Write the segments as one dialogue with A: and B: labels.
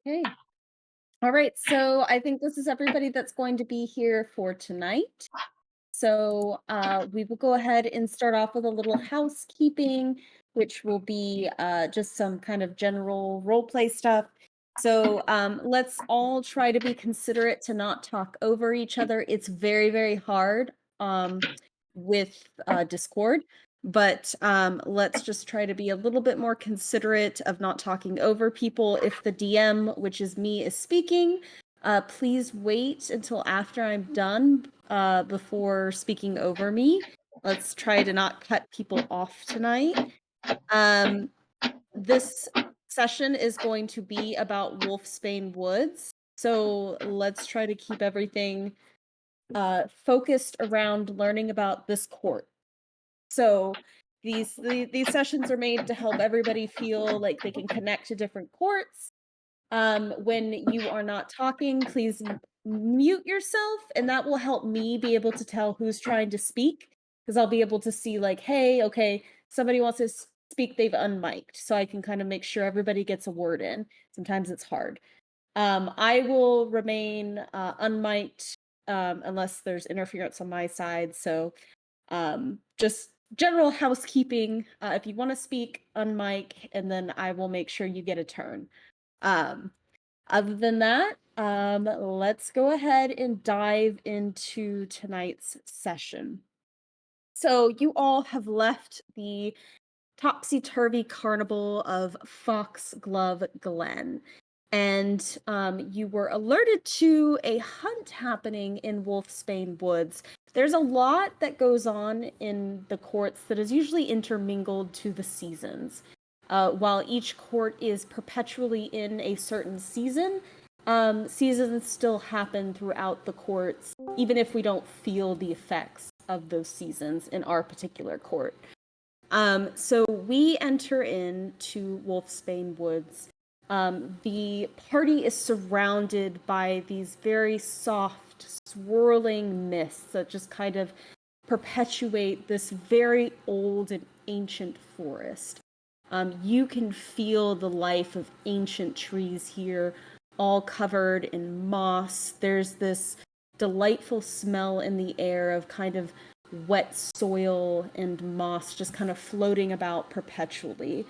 A: Okay. All right. So I think this is everybody that's going to be here for tonight. So we will go ahead and start off with a little housekeeping, which will be just some kind of general role play stuff. So let's all try to be considerate to not talk over each other. It's very, very hard with Discord, but let's just try to be a little bit more considerate of not talking over people. If the DM, which is me, is speaking, please wait until after I'm done before speaking over me. Let's try to not cut people off tonight. Um, this session is going to be about Wolfsbane Woods. So let's try to keep everything focused around learning about this court. So these sessions are made to help everybody feel like they can connect to different courts. When you are not talking, please mute yourself, and that will help me be able to tell who's trying to speak because I'll be able to see like, hey, okay, somebody wants to speak, they've unmiked, so I can kind of make sure everybody gets a word in. Sometimes it's hard. I will remain unmiked unless there's interference on my side. So just general housekeeping. If you want to speak, unmic, and then I will make sure you get a turn. Um, Other than that, let's go ahead and dive into tonight's session. So you all have left the topsy-turvy carnival of Foxglove Glen. And you were alerted to a hunt happening in Wolfsbane Woods. There's a lot that goes on in the courts that is usually intermingled to the seasons. While each court is perpetually in a certain season, seasons still happen throughout the courts, even if we don't feel the effects of those seasons in our particular court. So we enter into Wolfsbane Woods. The party is surrounded by these very soft, swirling mists that just kind of perpetuate this very old and ancient forest. You can feel the life of ancient trees here, all covered in moss. There's this delightful smell in the air of kind of wet soil and moss just kind of floating about perpetually.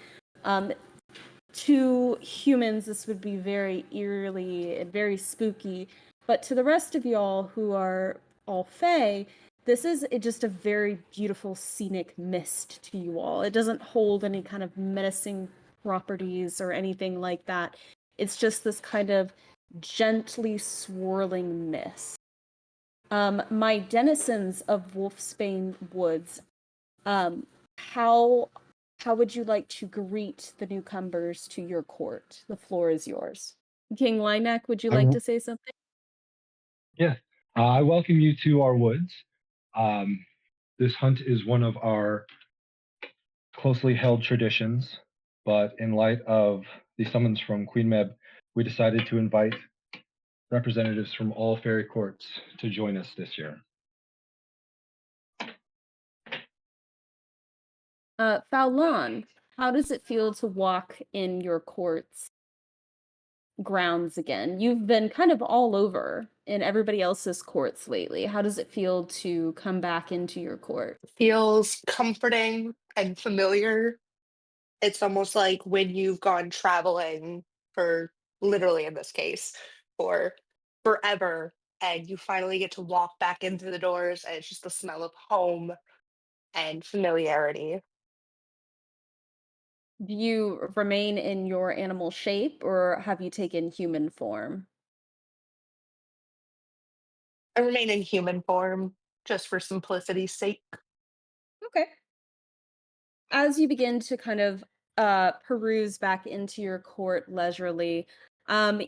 A: To humans, this would be very eerily and very spooky, but to the rest of y'all who are all Fae, this is just a very beautiful scenic mist to you all. It doesn't hold any kind of menacing properties or anything like that. It's just this kind of gently swirling mist. My denizens of Wolfsbane Woods, um, how how would you like to greet the newcomers to your court? The floor is yours. King Lineak, would you
B: I
A: like
B: w-
A: to say something?
B: yeah, I welcome you to our woods. Um, this hunt is one of our closely held traditions, but in light of the summons from Queen Meb, we decided to invite representatives from all fairy courts to join us this year.
A: Fowlon, how does it feel to walk in your court's grounds again? You've been kind of all over in everybody else's courts lately. How does it feel to come back into your court?
C: Feels comforting and familiar. It's almost like when you've gone traveling for literally in this case for forever and you finally get to walk back into the doors and it's just the smell of home and familiarity.
A: Do you remain in your animal shape or have you taken human form?
C: I remain in human form just for simplicity's sake.
A: Okay. As you begin to kind of peruse back into your court leisurely,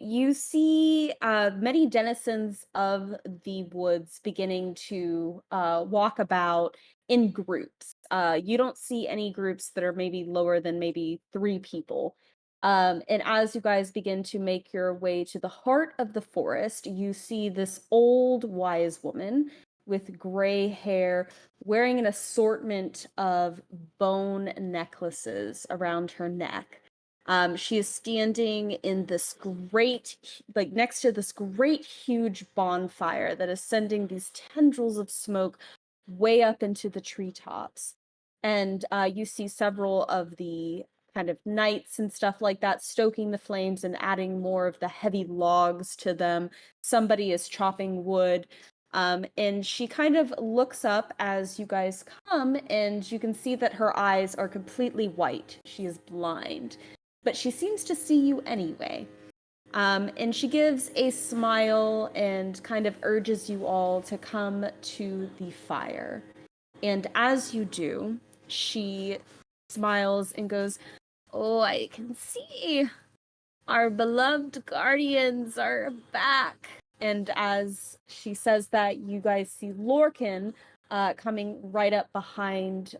A: you see many denizens of the woods beginning to walk about in groups. You don't see any groups that are maybe lower than maybe three people. And as you guys begin to make your way to the heart of the forest, you see this old wise woman with gray hair wearing an assortment of bone necklaces around her neck. She is standing in this like next to this great huge bonfire that is sending these tendrils of smoke way up into the treetops. And you see several of the kind of knights and stuff like that stoking the flames and adding more of the heavy logs to them. Somebody is chopping wood. And she kind of looks up as you guys come, and you can see that her eyes are completely white. She is blind, but she seems to see you anyway. And she gives a smile and kind of urges you all to come to the fire. And as you do, she smiles and goes, "Oh, I can see our beloved guardians are back." And as she says that, you guys see Lorcan coming right up behind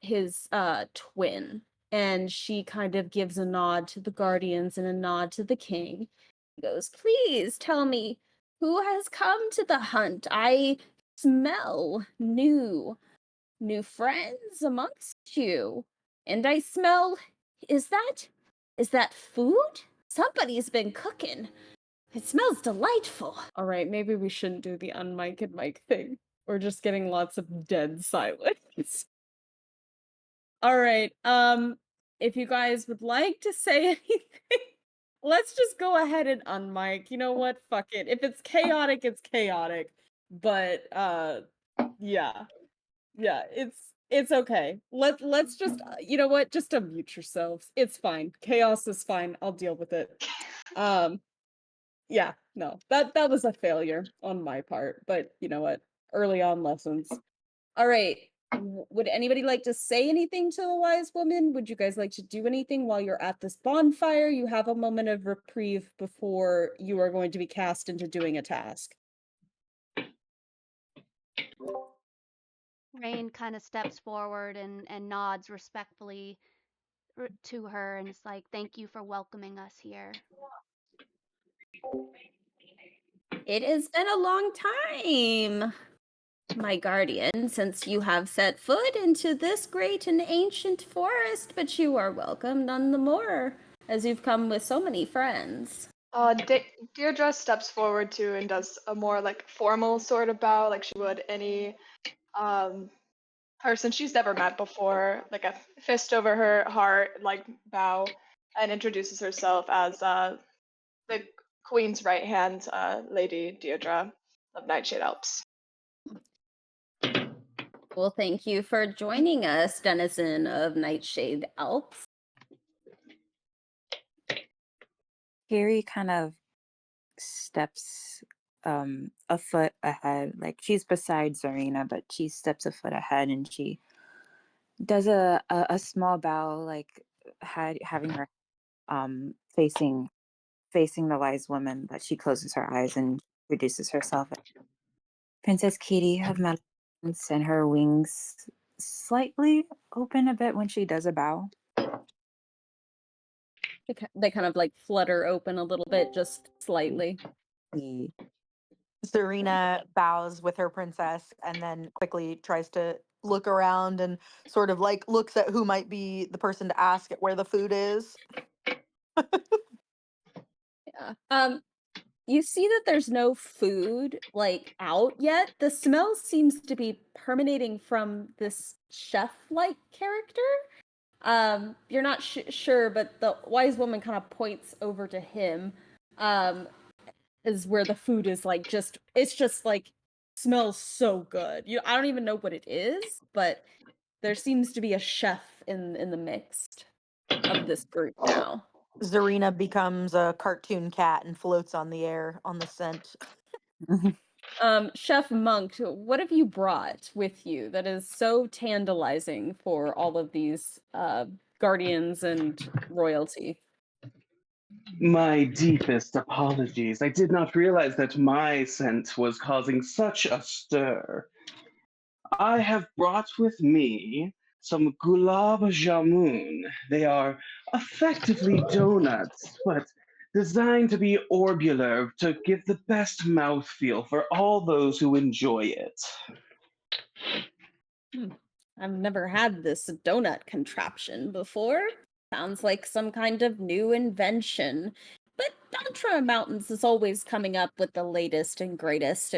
A: his twin. And she kind of gives a nod to the guardians and a nod to the king. He goes, "Please tell me who has come to the hunt. I smell new friends amongst you. And I smell, is that food? Somebody's been cooking. It smells delightful." All right, maybe we shouldn't do the unmic and mic thing. We're just getting lots of dead silence. All right. If you guys would like to say anything, let's just go ahead and unmic. You know what? Fuck it. If it's chaotic, it's chaotic. But yeah. Yeah, it's okay. Let's just you know what? Just unmute yourselves. It's fine. Chaos is fine. I'll deal with it. Um yeah, no. That was a failure on my part, but you know what? Early on lessons. All right. Would anybody like to say anything to the wise woman? Would you guys like to do anything while you're at this bonfire? You have a moment of reprieve before you are going to be cast into doing a task.
D: Rain kind of steps forward and nods respectfully to her and is like, "Thank you for welcoming us here."
A: It has been a long time, my guardian, since you have set foot into this great and ancient forest, but you are welcome none the more, as you've come with so many friends.
E: Deirdre steps forward too and does a more like formal sort of bow, like she would any um, person she's never met before, like a fist over her heart, like bow, and introduces herself as the Queen's right hand, Lady Deirdre of Nightshade Alps.
A: Well, thank you for joining us, denizen of Nightshade Alps.
F: Carrie kind of steps a foot ahead. Like she's beside Zarina, but she steps a foot ahead and she does a small bow, like having her facing the wise woman, but she closes her eyes and introduces herself as Princess Katie of Mountains, and her wings slightly open a bit when she does a bow.
A: They kind of like flutter open a little bit, just slightly.
C: Serena bows with her princess and then quickly tries to look around and sort of like looks at who might be the person to ask at where the food is.
A: Yeah. You see that there's no food like out yet. The smell seems to be permeating from this chef-like character. You're not sure, but the wise woman kind of points over to him. Is where the food is like it's just like smells so good. I don't even know what it is, but there seems to be a chef in the mix of this group now.
C: Zarina becomes a cartoon cat and floats on the air on the scent.
A: Chef Monk, what have you brought with you that is so tantalizing for all of these guardians and royalty?
G: My deepest apologies. I did not realize that my scent was causing such a stir. I have brought with me some gulab jamun. They are effectively donuts, but designed to be orbular to give the best mouthfeel for all those who enjoy it.
A: I've never had this donut contraption before. Sounds like some kind of new invention. But Dontra Mountains is always coming up with the latest and greatest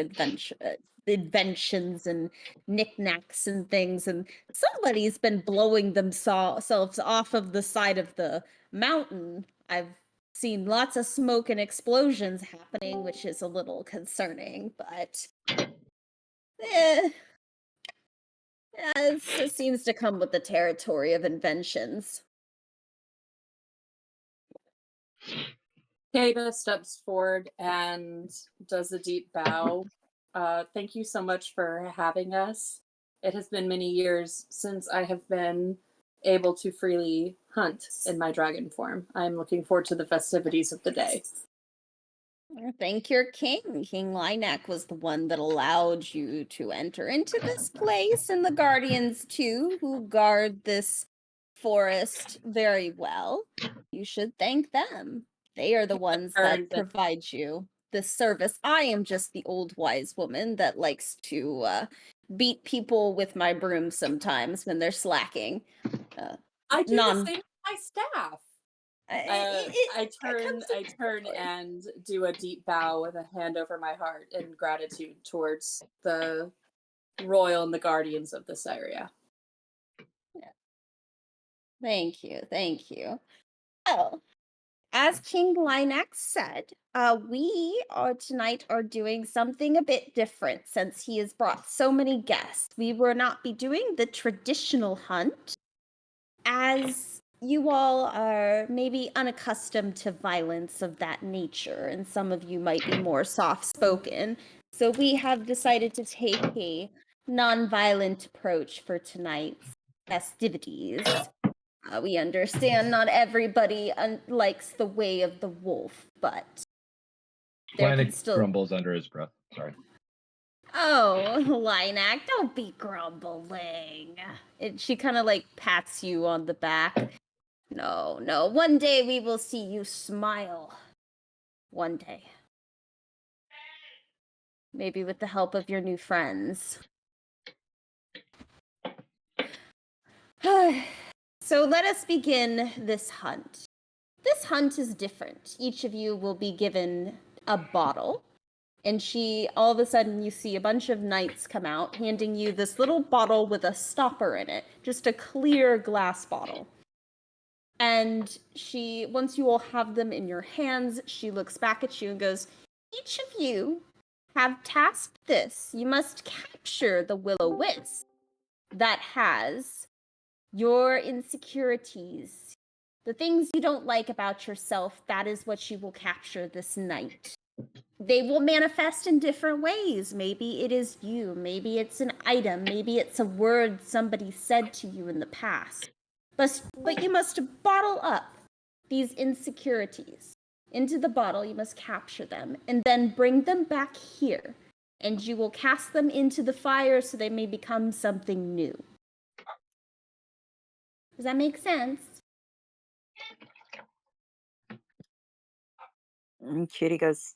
A: inventions and knickknacks and things, and somebody's been blowing themselves off of the side of the mountain. I've seen lots of smoke and explosions happening, which is a little concerning, but eh, it seems to come with the territory of inventions.
H: Kata steps forward and does a deep bow. Thank you so much for having us. It has been many years since I have been able to freely hunt in my dragon form. I'm looking forward to the festivities of the day.
A: Thank your king. King Linak was the one that allowed you to enter into this place, and the guardians too, who guard this forest very well. You should thank them. They are the ones that
H: Earned it.
A: provide you this service. I am just the old wise woman that likes to beat people with my broom sometimes when they're slacking.
H: I do
A: non
H: the same with my staff.
A: it comes
H: I turn
A: territory.
H: and do a deep bow with a hand over my heart in gratitude towards the royal and the guardians of this area.
A: Thank you, thank you. Well, as King Linak said, we are tonight are doing something a bit different since he has brought so many guests. We will not be doing the traditional hunt, as you all are maybe unaccustomed to violence of that nature, and some of you might be more soft-spoken. So we have decided to take a non-violent approach for tonight's festivities. We understand not everybody likes the way of the wolf, but there can
B: Flanagan
A: still.
B: grumbles under his breath. Sorry.
A: Oh, Linak, don't be grumbling. She kind of like pats you on the back. No, no, one day we will see you smile. One day. Maybe with the help of your new friends. So let us begin this hunt. This hunt is different. Each of you will be given a bottle. And all of a sudden, you see a bunch of knights come out, handing you this little bottle with a stopper in it. Just a clear glass bottle. And once you all have them in your hands, she looks back at you and goes, each of you have tasked this. You must capture the will-o-wisp that has your insecurities, the things you don't like about yourself. That is what you will capture this night. They will manifest in different ways. Maybe it is you, maybe it's an item, maybe it's a word somebody said to you in the past. But you must bottle up these insecurities into the bottle. You must capture them and then bring them back here, and you will cast them into the fire so they may become something new. Does that make sense?
F: And Cutie goes,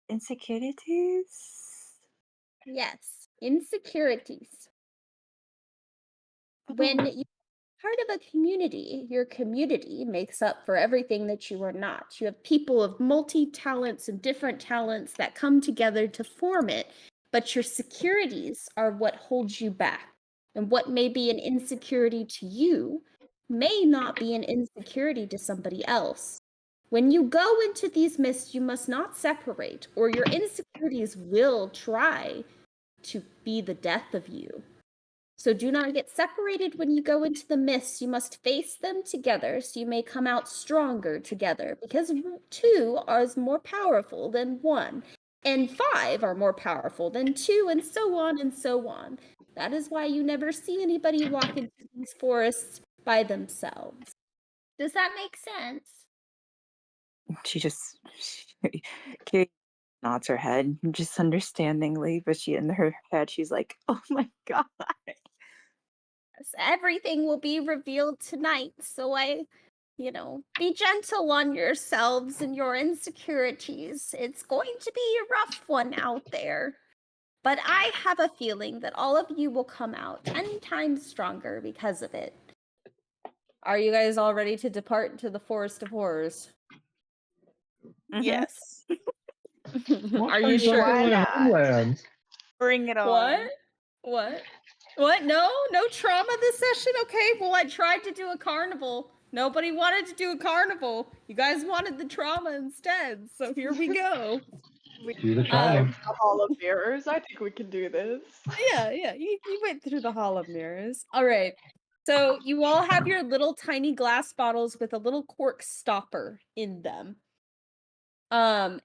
F: insecurities?
A: Yes, insecurities. When you part of a community, your community makes up for everything that you are not. You have people of multi-talents and different talents that come together to form it, but your securities are what holds you back. And what may be an insecurity to you may not be an insecurity to somebody else. When you go into these mists, you must not separate, or your insecurities will try to be the death of you. So do not get separated when you go into the mists. You must face them together so you may come out stronger together, because 2 are more powerful than 1, and 5 are more powerful than 2, and so on and so on. That is why you never see anybody walk into these forests by themselves. Does that make sense?
F: She just, Cutie nods her head, just understandingly, but in her head, she's like, oh my God.
A: Everything will be revealed tonight, so be gentle on yourselves and your insecurities. It's going to be a rough one out there. But I have a feeling that all of you will come out 10 times stronger because of it. Are you guys all ready to depart into the Forest of Horrors?
F: Yes.
A: Are you sure?
C: Why not?
B: Homelands.
F: Bring it on.
A: What? What? No trauma this session? Okay, well, I tried to do a carnival. Nobody wanted to do a carnival. You guys wanted the trauma instead, so here we go.
B: Do the trauma.
E: The Hall of Mirrors. I think we can do this.
A: Yeah, you went through the Hall of Mirrors. All right. So you all have your little tiny glass bottles with a little cork stopper in them. And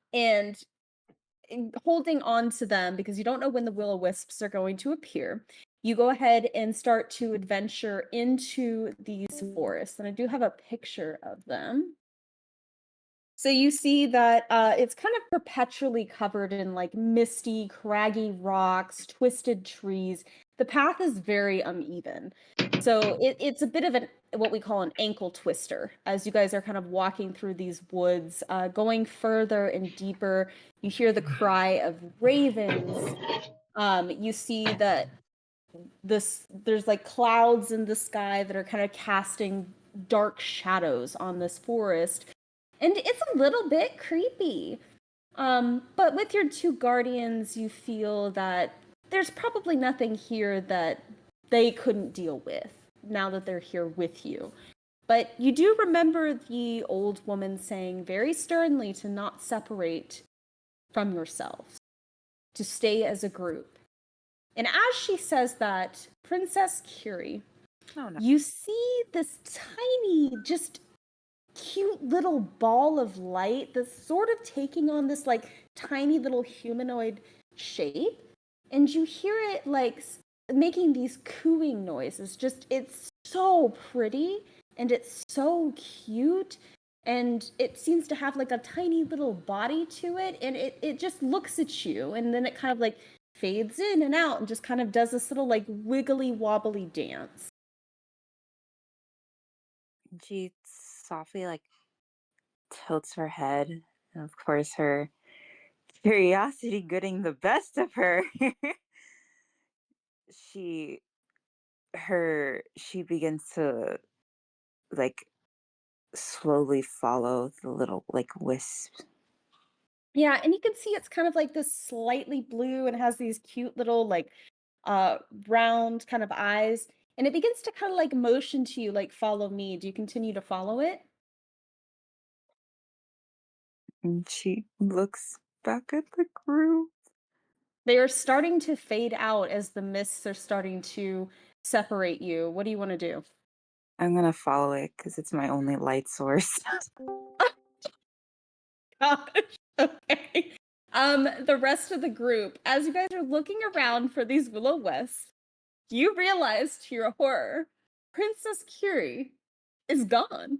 A: holding on to them because you don't know when the will-o-wisps are going to appear, you go ahead and start to adventure into these forests. And I do have a picture of them. So you see that it's kind of perpetually covered in like misty, craggy rocks, twisted trees. The path is very uneven. So it's a bit of what we call an ankle twister as you guys are kind of walking through these woods, going further and deeper. You hear the cry of ravens. You see that there's like clouds in the sky that are kind of casting dark shadows on this forest. And it's a little bit creepy. But with your two guardians, you feel that there's probably nothing here that they couldn't deal with now that they're here with you. But you do remember the old woman saying very sternly to not separate from yourselves, to stay as a group. And as she says that, Princess Curie,
F: Oh, no.
A: you see this tiny, just cute little ball of light that's sort of taking on this like tiny little humanoid shape, and you hear it like making these cooing noises. Just, it's so pretty and it's so cute, and it seems to have like a tiny little body to it, and it just looks at you, and then it kind of like fades in and out and just kind of does this little like wiggly wobbly dance.
F: She softly like tilts her head, and of course her curiosity getting the best of her. she she begins to like slowly follow the little like wisp.
A: Yeah, and you can see it's kind of like this slightly blue and has these cute little like round kind of eyes. And it begins to kind of like motion to you like follow me. Do you continue to follow it?
F: And she looks back at the group.
A: They are starting to fade out as the mists are starting to separate you. What do you want to do?
F: I'm gonna follow it because it's my only light source.
A: Gosh. Okay. The rest of the group, as you guys are looking around for these will-o-wisps, you realize to your horror, Princess Curie is gone.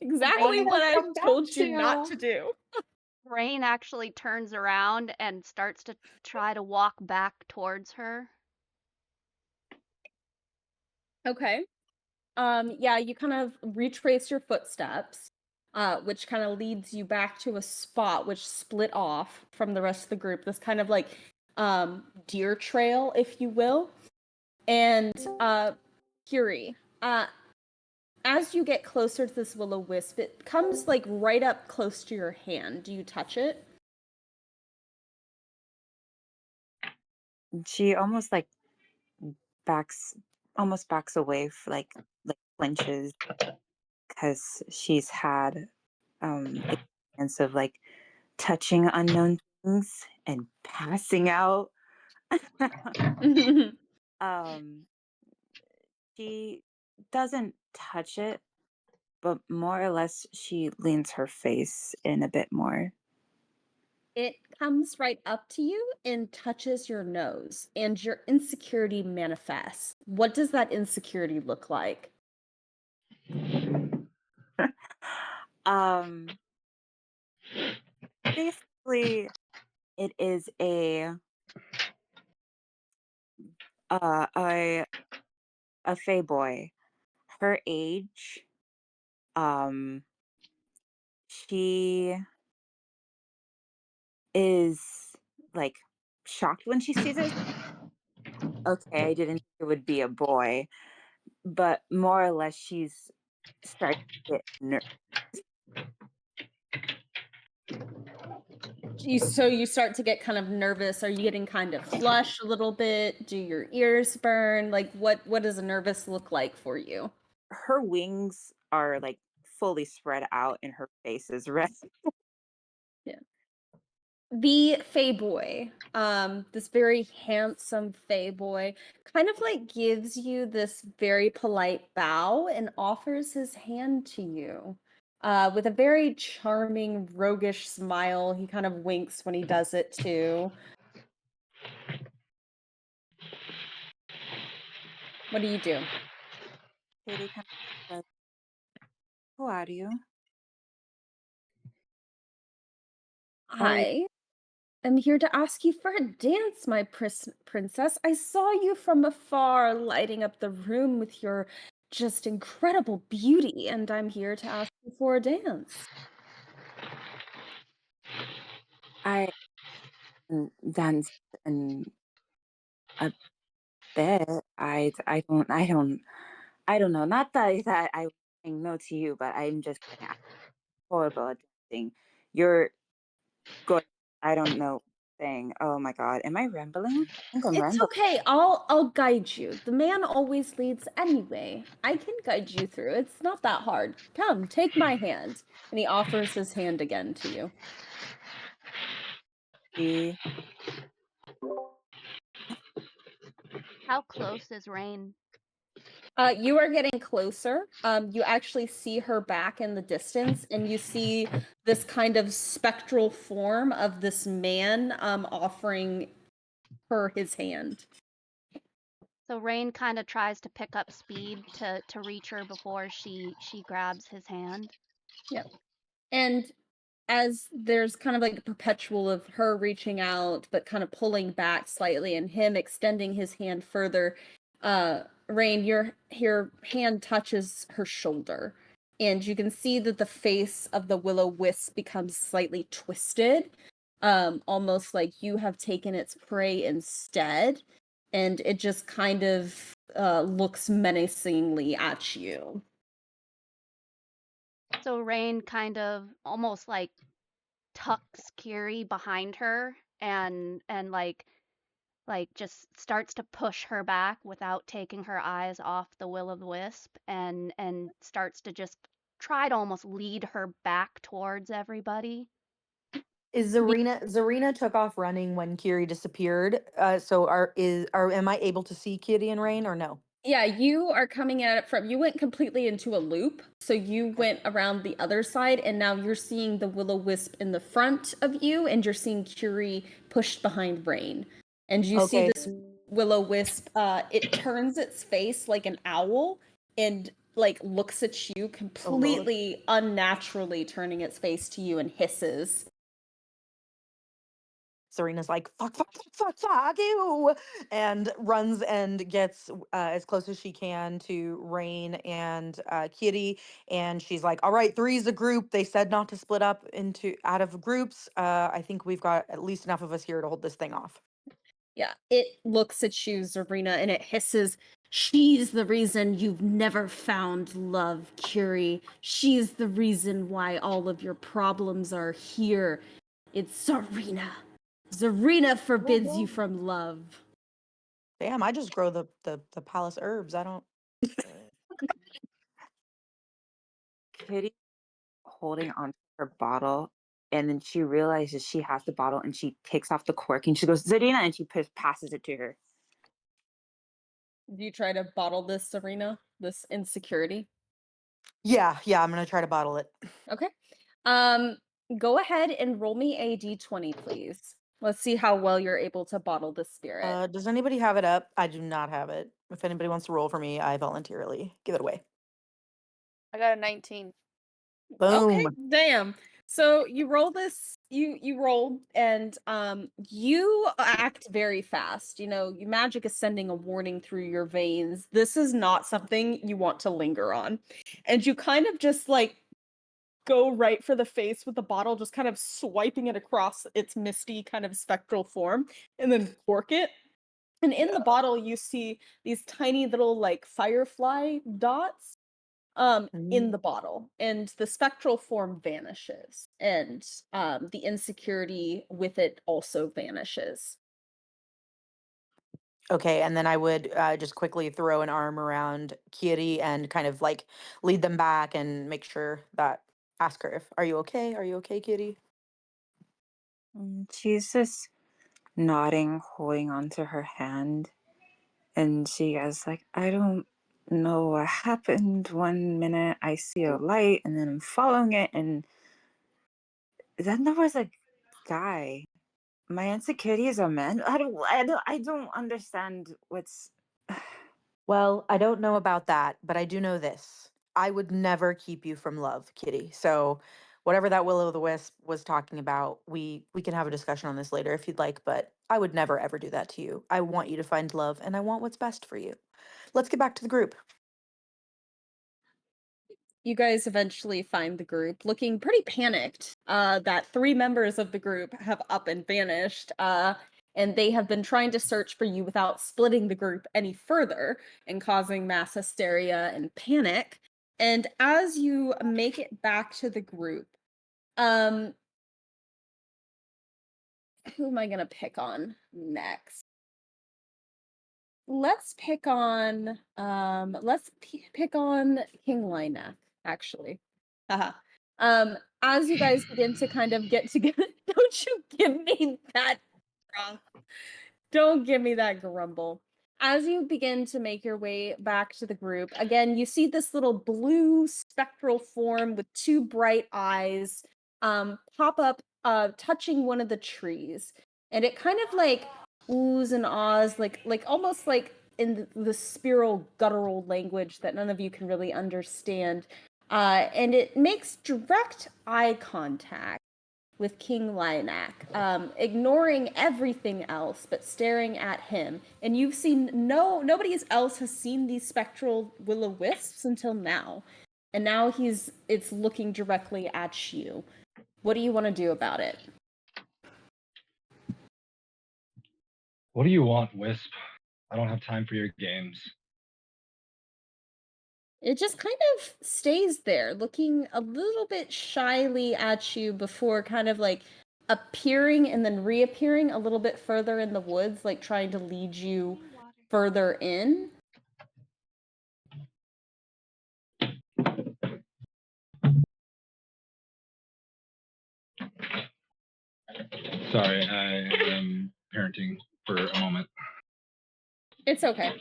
A: Exactly
C: Rain
A: what
C: will
A: I
C: come back
A: told you not
C: to.
A: to do.
D: Rain actually turns around and starts to try to walk back towards her.
A: Okay. Yeah, you kind of retrace your footsteps, which kind of leads you back to a spot which split off from the rest of the group. This kind of like deer trail, if you will. And Curie, as you get closer to this will-o-wisp, it comes like right up close to your hand. Do you touch it?
F: She almost like backs backs away like flinches because she's had experience of like touching unknown things and passing out. um she doesn't touch it, but more or less she leans her face in a bit more.
A: It comes right up to you and touches your nose, and your insecurity manifests. What does that insecurity look like?
F: um Basically it is uh a a fey boy her age. um she is like shocked when she sees it. Okay, I didn't think it would be a boy, but more or less she's starting to get
A: So you start to get kind of nervous. Are you getting kind of flush a little bit? Do your ears burn? Like what does a nervous look like for you?
F: her wings are like fully spread out and her face is red.
A: Yeah. The Fey boy, this very handsome Fey boy, kind of like gives you this very polite bow and offers his hand to you. With a very charming, roguish smile. He kind of winks when he does it too. What do you do?
F: Katie kind of says, "Who are you? Are we
A: I am here to ask you for a dance, my princess. I saw you from afar lighting up the room with your just incredible beauty, and I'm here to ask you for a dance.
F: I dance in a bit. I don't know. Not that I was saying no to you, but I'm just saying I'm horrible at dancing. You're good. I don't know. Saying, oh my god, am I rambling? I think I'm
A: It's
F: rambling.
A: okay. I'll guide you. The man always leads anyway. I can guide you through. It's not that hard. Come, take my hand. And he offers his hand again to you.
F: She,
D: How close is Rain?
A: You are getting closer. You actually see her back in the distance, and you see this kind of spectral form of this man offering her his hand.
D: So Rain kind of tries to pick up speed to reach her before she grabs his hand.
A: Yep. And as there's kind of like a perpetual of her reaching out but kind of pulling back slightly and him extending his hand further, Rain, your hand touches her shoulder, and you can see that the face of the will-o-wisp becomes slightly twisted, almost like you have taken its prey instead, and it just kind of looks menacingly at you.
D: So Rain kind of almost like tucks Kiri behind her and like just starts to push her back without taking her eyes off the will o' the wisp and starts to just try to almost lead her back towards everybody.
I: Is Zarina took off running when Kiri disappeared. So are am I able to see Kitty and Rain or no?
A: Yeah, you are coming at it from you went completely into a loop. So you
I: Okay.
A: went around the other side and now you're seeing the will-o-wisp in the front of you and you're seeing Curie pushed behind Rain. And you see
I: Okay.
A: this will-o-wisp it turns its face like an owl and like looks at you
I: Oh Lord.
A: completely unnaturally turning its face to you and hisses.
I: Serena's like, fuck you, and runs and gets as close as she can to Rain and Kitty. And she's like, all right, three's a group. They said not to split up into out of groups. I think we've got at least enough of us here to hold this thing off.
A: Yeah, it looks at you, Zarina, and it hisses, "She's the reason you've never found love, Curie. She's the reason why all of your problems are here. It's Zarina. Zarina forbids you from love."
I: Damn, I just grow the palace herbs. I don't.
F: Kitty holding on to her bottle, and then she realizes she has the bottle, and she takes off the cork, and she goes, Zarina, and she passes it to her.
A: Do you try to bottle this, Zarina? This insecurity?
I: Yeah, I'm gonna try to bottle it.
A: Okay. Um, Go ahead and roll me a d20, please. Let's see how well you're able to bottle the spirit.
I: Does anybody have it up? I do not have it. If anybody wants to roll for me, I voluntarily give it away.
J: I got a 19.
A: Okay,
I: Boom.
A: damn. So you roll this, you roll, and you act very fast. You know, your magic is sending a warning through your veins. This is not something you want to linger on. And you kind of just like go right for the face with the bottle, just kind of swiping it across its misty kind of spectral form, and then cork it. And in the bottle, you see these tiny little like firefly dots in the bottle, and the spectral form vanishes, and the insecurity with it also vanishes.
I: Okay, and then I would just quickly throw an arm around Kitty and kind of like lead them back and make sure that ask her if are you okay? Are you okay, Kitty?
F: She's just nodding, holding onto her hand, and she goes like, I don't know what happened. One minute I see a light, and then I'm following it, and then there was a guy. My insecurity is a man. I don't understand what's.
I: Well, I don't know about that, but I do know this. I would never keep you from love, Kitty. So whatever that will o' the wisp was talking about, we can have a discussion on this later if you'd like, but I would never ever do that to you. I want you to find love and I want what's best for you. Let's get back to the group.
A: You guys eventually find the group looking pretty panicked that 3 members of the group have up and vanished, and they have been trying to search for you without splitting the group any further and causing mass hysteria and panic. And as you make it back to the group, um, who am I going to pick on next? Let's pick on pick on King Lineac, actually. Haha. As you guys begin to kind of get together, don't you give me that grump. Don't give me that grumble. As you begin to make your way back to the group, again, you see this little blue spectral form with 2 bright eyes pop up, touching one of the trees. And it kind of like oohs and ahs, like almost like in the spiral guttural language that none of you can really understand. And it makes direct eye contact with King Lineac, ignoring everything else but staring at him. And you've seen nobody else has seen these spectral will-o'-wisps until now. And now it's looking directly at you. What do you want to do about it?
B: What do you want, Wisp? I don't have time for your games.
A: It just kind of stays there, looking a little bit shyly at you before kind of like appearing and then reappearing a little bit further in the woods, like trying to lead you further in.
B: Sorry, I am parenting for a moment.
A: It's okay.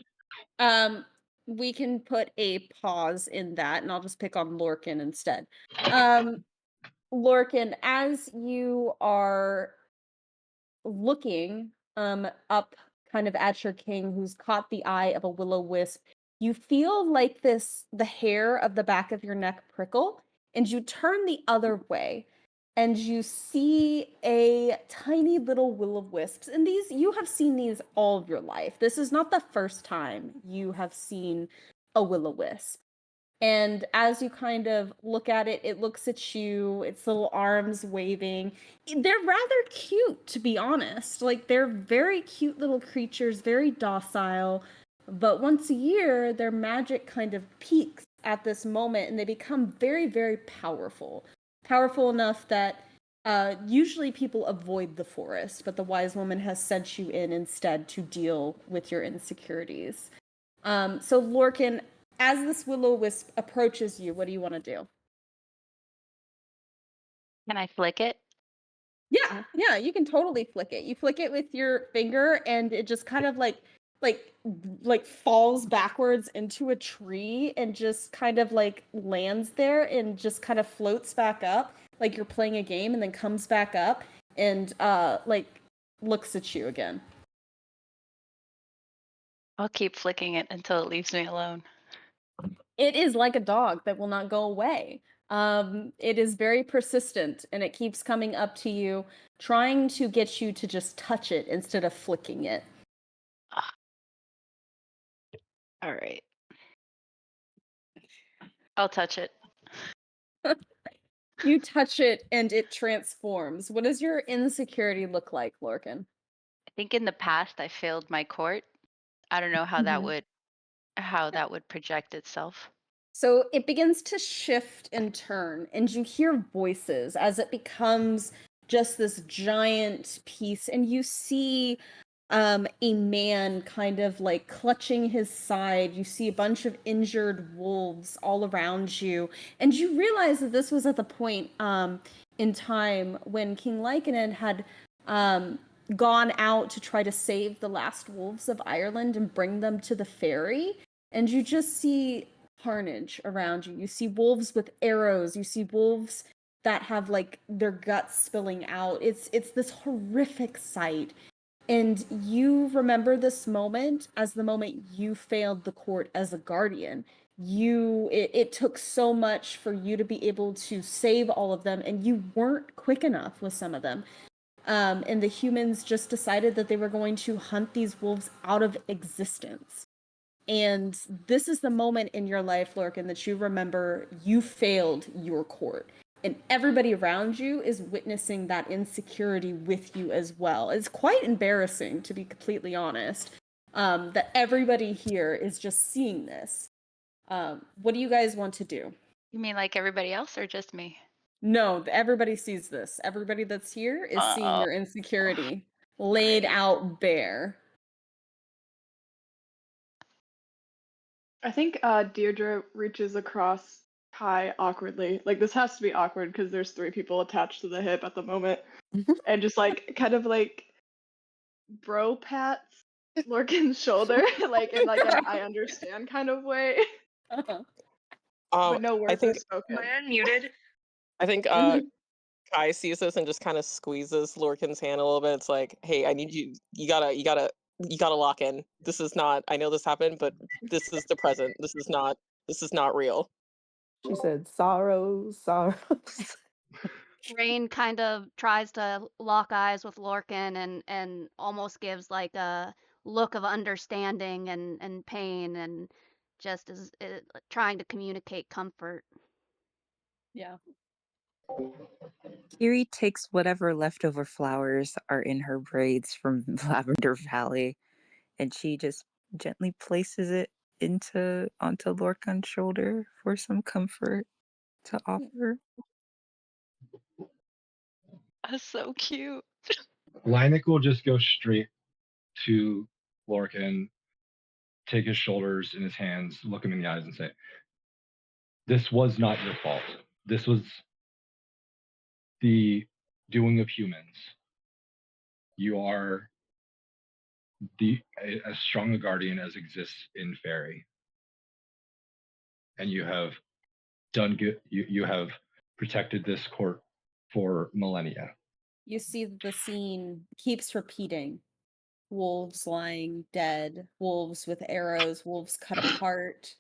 A: We can put a pause in that, and I'll just pick on Lorcan instead. Lorcan, as you are looking up kind of at your king who's caught the eye of a will-o'-wisp, you feel like the hair of the back of your neck prickle, and you turn the other way and you see a tiny little will-o'-wisps. And these, you have seen these all of your life. This is not the first time you have seen a will-o'-wisp. And as you kind of look at it, it looks at you, its little arms waving. They're rather cute, to be honest. Like, they're very cute little creatures, very docile. But once a year, their magic kind of peaks at this moment, and they become very, very powerful. Powerful enough that usually people avoid the forest, but the wise woman has sent you in instead to deal with your insecurities. So Lorcan, as this will-o'-wisp approaches you, what do you want to do?
D: Can I flick it?
A: Yeah, you can totally flick it. You flick it with your finger, and it just kind of like falls backwards into a tree and just kind of like lands there and just kind of floats back up like you're playing a game, and then comes back up and like looks at you again.
D: I'll keep flicking it until it leaves me alone.
A: It is like a dog that will not go away. It is very persistent, and it keeps coming up to you, trying to get you to just touch it instead of flicking it.
D: All right. I'll touch it.
A: You touch it and it transforms. What does your insecurity look like, Lorcan?
K: I think in the past I failed my court. I don't know how that would project itself.
A: So it begins to shift and turn, and you hear voices as it becomes just this giant piece, and you see a man kind of like clutching his side. You see a bunch of injured wolves all around you, and you realize that this was at the point in time when King Lycanen had gone out to try to save the last wolves of Ireland and bring them to the ferry. And you just see carnage around you. You see wolves with arrows. You see wolves that have like their guts spilling out. It's this horrific sight. And you remember this moment as the moment you failed the court as a guardian. It took so much for you to be able to save all of them, and you weren't quick enough with some of them. And the humans just decided that they were going to hunt these wolves out of existence. And this is the moment in your life, Lorcan, that you remember you failed your court. And everybody around you is witnessing that insecurity with you as well. It's quite embarrassing, to be completely honest, that everybody here is just seeing this. What do you guys want to do?
K: You mean like everybody else or just me?
A: No, everybody sees this. Everybody that's here is seeing your insecurity laid out bare.
E: I think Deirdre reaches across Kai awkwardly. Like this has to be awkward because there's 3 people attached to the hip at the moment, and just like kind of like bro pats Lorcan's shoulder, like in like an I understand kind of way, but no
L: I
E: words are
L: think
E: spoken.
C: Am I unmuted?
L: I think Kai sees this and just kind of squeezes Lorcan's hand a little bit. It's like, hey, I need you. You gotta lock in. This is not. I know this happened, but this is the present. This is not. This is not real.
I: She said, sorrows, sorrows.
D: Rain kind of tries to lock eyes with Lorcan and almost gives like a look of understanding and pain and just is trying to communicate comfort.
A: Yeah.
F: Kiri takes whatever leftover flowers are in her braids from Lavender Valley, and she just gently places it onto Lorcan's shoulder for some comfort to offer.
K: That's so cute.
B: Leinik will just go straight to Lorcan, take his shoulders in his hands, look him in the eyes, and say, "This was not your fault. This was the doing of humans. You are as strong a guardian as exists in Faerie, and you have done good. You have protected this court for millennia."
A: You see that the scene keeps repeating. Wolves lying dead, wolves with arrows, wolves cut apart.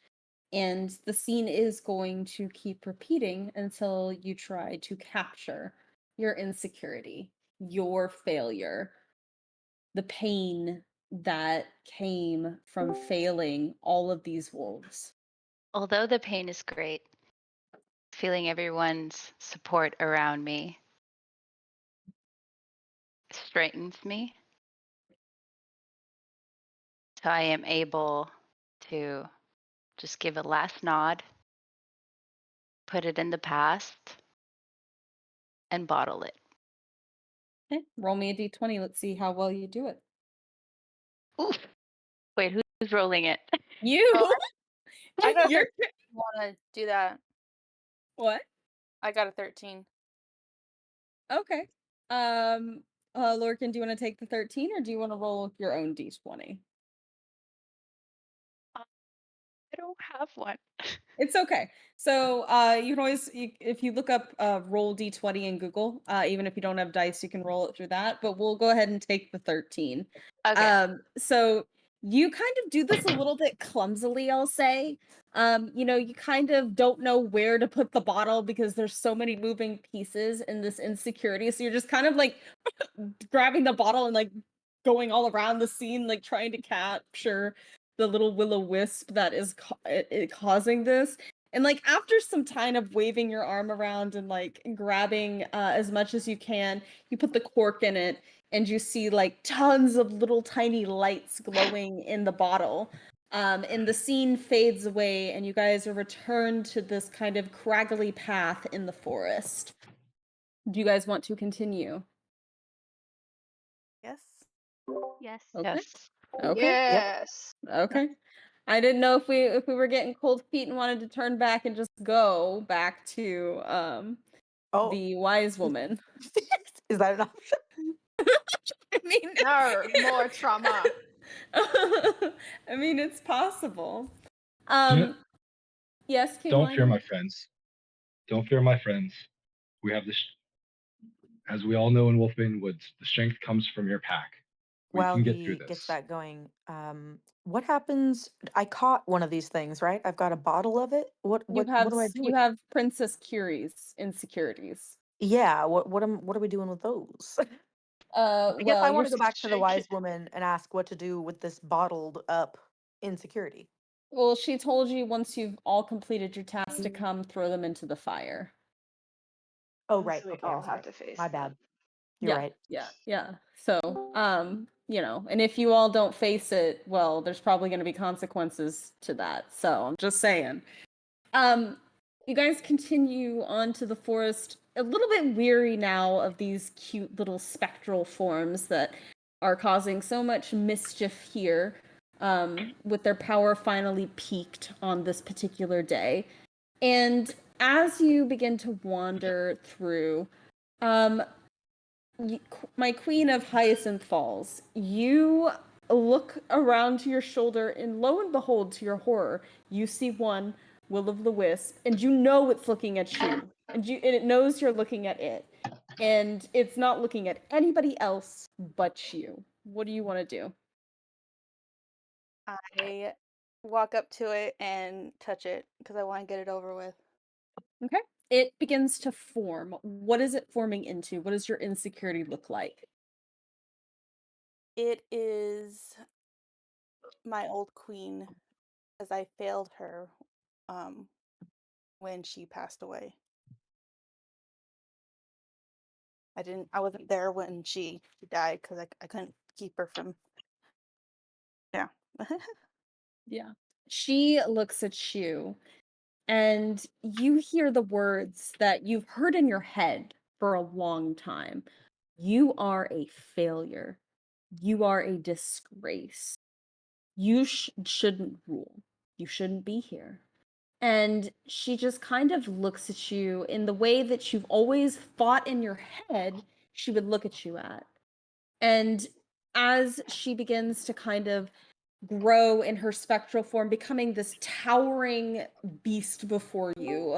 A: And the scene is going to keep repeating until you try to capture your insecurity, your failure, the pain that came from failing all of these wolves.
K: Although the pain is great, feeling everyone's support around me strengthens me. So I am able to just give a last nod, put it in the past, and bottle it.
A: Okay, roll me a d20. Let's see how well you do it.
K: Oof. Wait, who's rolling it?
A: You!
J: I got a
A: You're
J: 13. Want to do that?
A: what?
J: I got a 13.
A: Okay. Lorcan, do you want to take the 13 or do you want to roll your own d20?
K: I don't have one.
A: It's okay. So you can always, if you look up roll d20 in Google, even if you don't have dice, you can roll it through that. But we'll go ahead and take the 13.
K: Okay.
A: So you kind of do this a little bit clumsily, I'll say. You kind of don't know where to put the bottle because there's so many moving pieces in this insecurity. So you're just kind of like grabbing the bottle and like going all around the scene, like trying to capture the little will-o-wisp that is causing this. And like after some time of waving your arm around and like grabbing as much as you can, you put the cork in it and you see like tons of little tiny lights glowing in the bottle. And the scene fades away and you guys are returned to this kind of craggly path in the forest. Do you guys want to continue?
I: Yes.
D: Yes.
A: Okay.
K: Yes.
A: Okay.
I: Yep.
E: Yes.
A: Okay. I didn't know if we were getting cold feet and wanted to turn back and just go back to
I: Oh,
A: the wise woman.
I: is that an option?
A: I mean,
E: No, more trauma.
A: I mean, it's possible.
B: Yeah.
A: Yes, King
B: Don't fear,
A: Lionel?
B: my friends. Don't fear, my friends. We have as we all know in Wolfbane Woods, the strength comes from your pack. We
I: While
B: can get through
I: he
B: this.
I: gets that going, what happens? I caught one of these things, right? I've got a bottle of it. What do I do
A: You
I: with?
A: have Princess Curie's insecurities.
I: Yeah. What are we doing with those? I guess
A: Well,
I: I
A: you're
I: want to go back to the
E: Shake
I: wise
E: it.
I: woman and ask what to do with this bottled up insecurity.
A: well, she told you once you've all completed your task to come throw them into the fire.
I: Oh,
E: And
I: right.
E: so we
I: Okay,
E: all
I: that's
E: have
I: right.
E: to face
I: My
E: that.
I: bad. You're
A: Yeah,
I: right.
A: yeah. So, and if you all don't face it, well, there's probably going to be consequences to that. So, I'm just saying. You guys continue on to the forest, a little bit weary now of these cute little spectral forms that are causing so much mischief here, with their power finally peaked on this particular day. And as you begin to wander through, um, my Queen of Hyacinth Falls, you look around to your shoulder, and lo and behold, to your horror, you see one Will of the Wisp, and you know it's looking at you, and it knows you're looking at it, and it's not looking at anybody else but you. What do you want to do?
J: I walk up to it and touch it because I want to get it over with.
A: Okay. It begins to form. What is it forming into? What does your insecurity look like?
J: It is my old queen as I failed her um, when she passed away. I wasn't there when she died because I couldn't keep her from, yeah.
A: Yeah. She looks at you and you hear the words that you've heard in your head for a long time. You are a failure. You are a disgrace. You shouldn't rule. You shouldn't be here. And she just kind of looks at you in the way that you've always thought in your head she would look at you at. And as she begins to kind of grow in her spectral form, becoming this towering beast before you.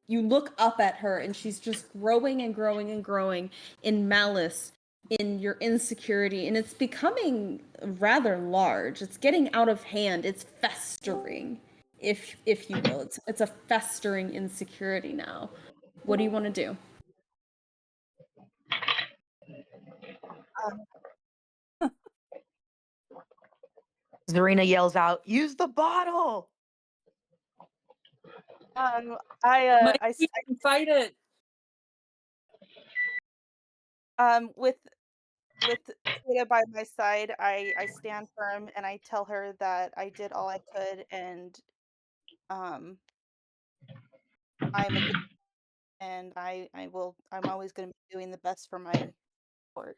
A: You look up at her, and she's just growing and growing and growing in malice, in your insecurity, and it's becoming rather large. It's getting out of hand. It's festering, if you will. It's a festering insecurity now. What do you want to do?
I: Zarina yells out, "Use the bottle!"
J: I
H: Mikey can fight it.
J: with Tita by my side, I stand firm and I tell her that I did all I could and um I'm a good and I'm always going to be doing the best for my court.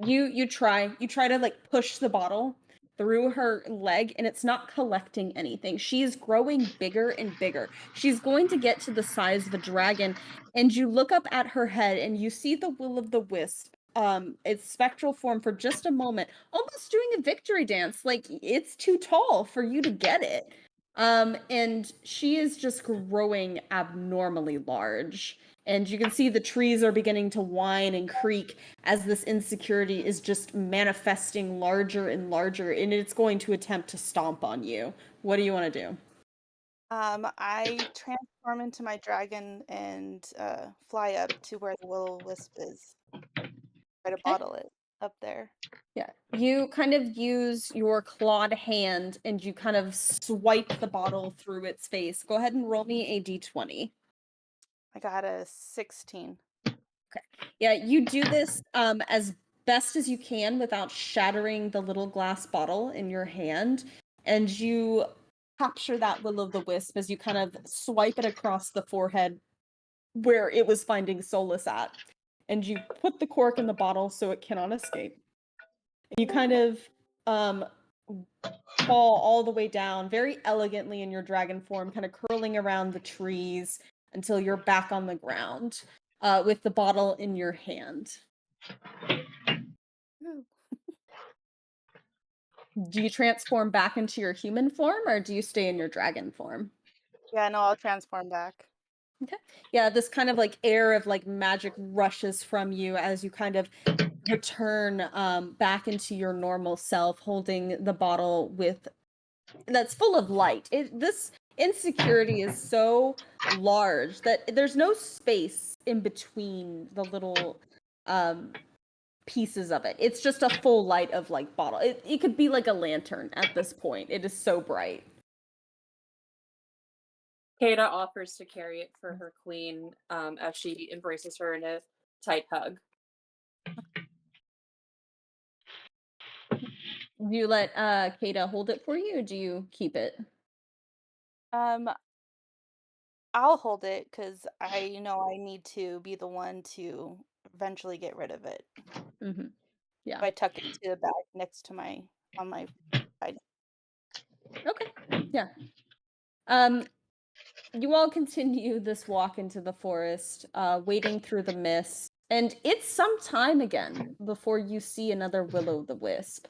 A: You try to like push the bottle through her leg, and it's not collecting anything. She's growing bigger and bigger. She's going to get to the size of a dragon, and you look up at her head and you see the will o' the wisp, its spectral form for just a moment, almost doing a victory dance. Like it's too tall for you to get it. And she is just growing abnormally large, and you can see the trees are beginning to whine and creak as this insecurity is just manifesting larger and larger, and it's going to attempt to stomp on you. What do you want to do?
J: I transform into my dragon and fly up to where the will-o-wisp is. Try to
A: Okay.
J: bottle it. up there.
A: Yeah. You kind of use your clawed hand and you kind of swipe the bottle through its face. Go ahead and roll me a d20.
J: I got a 16.
A: Yeah, you do this as best as you can without shattering the little glass bottle in your hand. And you capture that will-o'-the-wisp as you kind of swipe it across the forehead where it was finding solace at. And you put the cork in the bottle so it cannot escape. You kind of fall all the way down very elegantly in your dragon form, kind of curling around the trees until you're back on the ground with the bottle in your hand.
J: Ooh.
A: Do you transform back into your human form or do you stay in your dragon form?
J: Yeah, no, I'll transform back.
A: Okay. Yeah, this kind of like air of like magic rushes from you as you kind of return back into your normal self, holding the bottle with that's full of light. This insecurity is so large that there's no space in between the little pieces of it. It's just a full light of like bottle. It could be like a lantern at this point. It is so bright.
H: Kata offers to carry it for her queen as she embraces her in a tight hug.
A: Do you let Kata hold it for you or do you keep it?
J: Um, I'll hold it because I know I need to be the one to eventually get rid of it.
A: Mm-hmm. Yeah.
J: I tuck it into the bag next to on my side.
A: Okay. Yeah. You all continue this walk into the forest, wading through the mist, and it's some time again before you see another will-o'-the-wisp.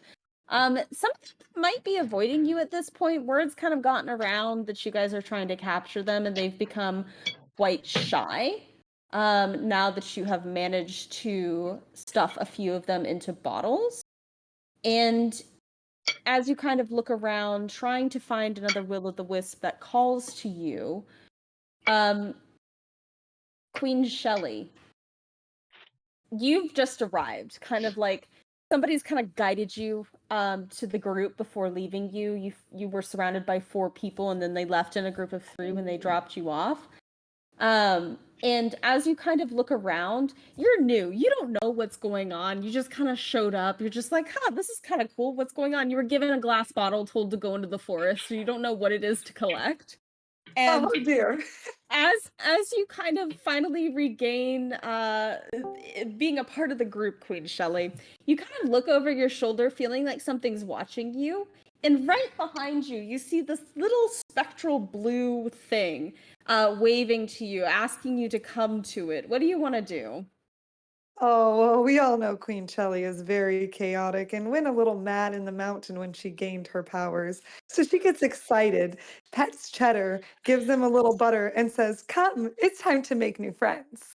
A: Something might be avoiding you at this point. Word's kind of gotten around that you guys are trying to capture them, and they've become quite shy. Now that you have managed to stuff a few of them into bottles. And as you kind of look around, trying to find another will-o'-the-wisp that calls to you, Queen Shelley, you've just arrived. Kind of like somebody's kind of guided you to the group before leaving you. You were surrounded by 4 people and then they left in a group of 3 when they dropped you off. And as you kind of look around, you're new. You don't know what's going on. You just kind of showed up. You're just like, huh, this is kind of cool. What's going on? You were given a glass bottle, told to go into the forest, so you don't know what it is to collect. And
I: Oh dear.
A: as you kind of finally regain being a part of the group, Queen Shelley, you kind of look over your shoulder feeling like something's watching you, and right behind you you see this little spectral blue thing waving to you, asking you to come to it. What do you want to do?
I: Oh, well, we all know Queen Shelley is very chaotic and went a little mad in the mountain when she gained her powers. So she gets excited, pets Cheddar, gives him a little butter, and says, "Come, it's time to make new friends."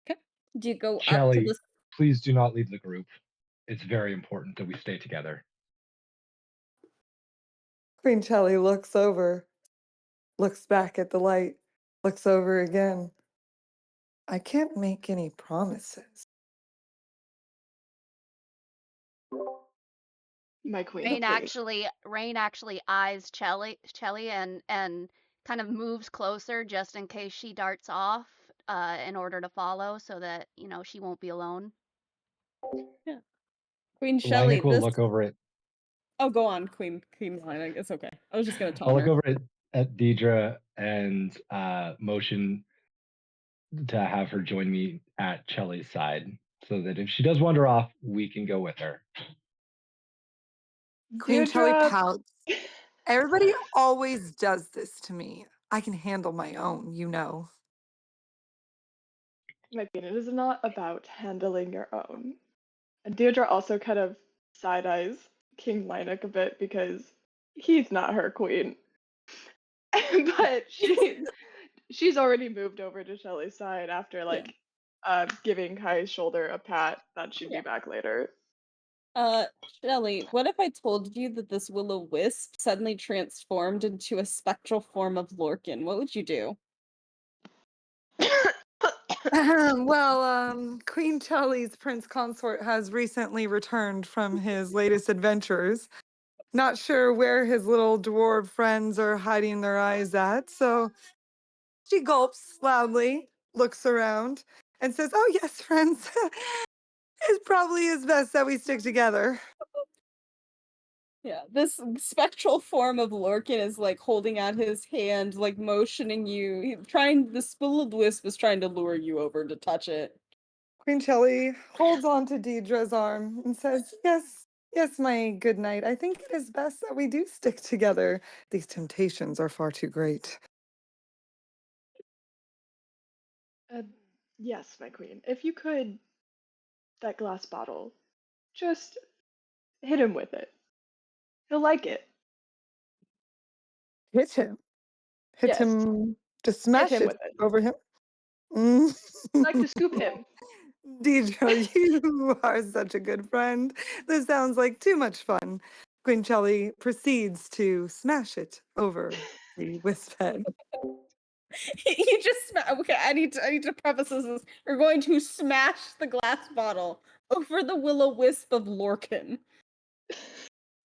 A: Okay. Do you go up to
B: Shelley,
A: this?
B: please do not leave the group. It's very important that we stay together.
I: Queen Shelley looks over, looks back at the light, looks over again. I can't make any promises.
E: My queen.
D: Rain actually eyes Chelly and kind of moves closer just in case she darts off in order to follow so that, she won't be alone.
A: Yeah. Queen Shelley,
B: Leinik will
A: this.
B: look over it.
A: Oh, go on, Queen Leinik. It's okay. I was just gonna
B: I'll
A: taunt
B: look
A: her.
B: over at Deidre and motion to have her join me at Chelly's side so that if she does wander off, we can go with her.
I: Queen Shelley
E: Deirdre.
I: pouts. Everybody always does this to me. I can handle my own, you know.
E: My queen, it is not about handling your own. And Deirdre also kind of side eyes King Linux a bit because he's not her queen. But she's already moved over to Shelly's side after like giving Kai's shoulder a pat that she'd be
A: Yeah.
E: back later.
A: Shelley, what if I told you that this will-o'-wisp suddenly transformed into a spectral form of Lorcan? What would you do?
I: Queen Tully's prince consort has recently returned from his latest adventures. Not sure where his little dwarf friends are hiding their eyes at, so she gulps loudly, looks around, and says, "Oh, yes, friends. It probably is best that we stick together."
A: Yeah, this spectral form of Lorcan is like holding out his hand, like motioning you. The Spool of Wisp is trying to lure you over to touch it.
I: Queen Shelly holds on to Deidre's arm and says, "Yes, yes, my good knight. I think it is best that we do stick together. These temptations are far too great."
E: Uh, yes, my queen. If you could, that glass bottle, just hit him with it. He'll like it.
I: Hit him. Hit
E: Yes,
I: him. Just
E: hit
I: smash
E: him
I: it
E: with it.
I: over him. Mm.
E: Like to scoop him.
I: Deidre, you are such a good friend. This sounds like too much fun. Queen Shelly proceeds to smash it over the wisp head.
A: You just okay. I need to preface this as you're going to smash the glass bottle over the will-o-wisp of Lorcan.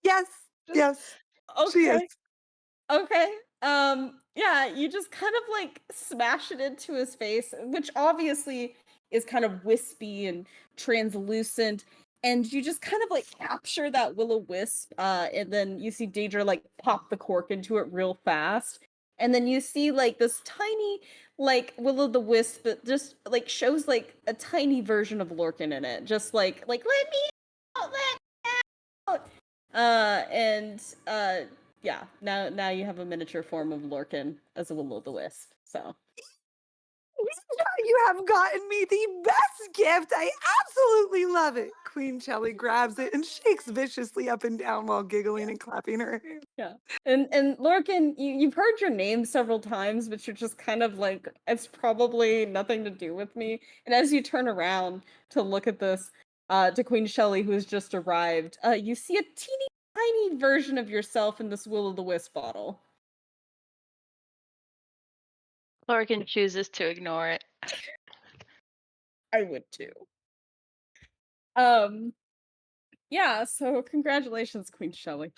I: Yes,
E: Just
I: yes, she is.
A: Okay. Okay. Yeah, you just kind of like smash it into his face, which obviously is kind of wispy and translucent. And you just kind of like capture that will-o-wisp, and then you see Daedra like pop the cork into it real fast. And then you see like this tiny like will-o-the-wisp that just like shows like a tiny version of Lorcan in it. Just like let me out, let me out. And yeah, now you have a miniature form of Lorcan as a will-o'-the-wisp. So
I: You have gotten me the best gift. I absolutely love it. Queen Shelly grabs it and shakes viciously up and down while giggling and clapping her hands.
A: yeah. And Lorcan, you've heard your name several times, but you're just kind of like, it's probably nothing to do with me. And as you turn around to look at this, to Queen Shelly, who has just arrived, you see a teeny tiny version of yourself in this will-o'-the-wisp bottle.
K: Lorcan chooses to ignore it.
A: I would too. Um, yeah, so congratulations, Queen Shelley.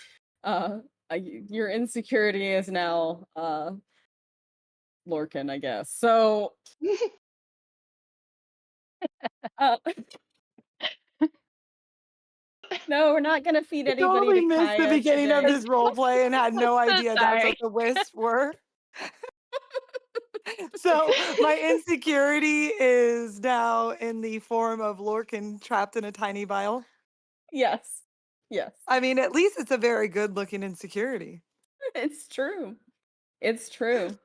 A: Your insecurity is now Lorcan, I guess. So uh no, we're not gonna feed anybody
I: Totally
A: to
I: missed the
A: Kaya
I: beginning of
A: today.
I: this role play and had no idea that's
K: Sorry.
I: what the wisps were. So my insecurity is now in the form of Lorcan trapped in a tiny vial.
A: Yes. Yes.
I: I mean, at least it's a very good looking insecurity.
A: It's true. It's true.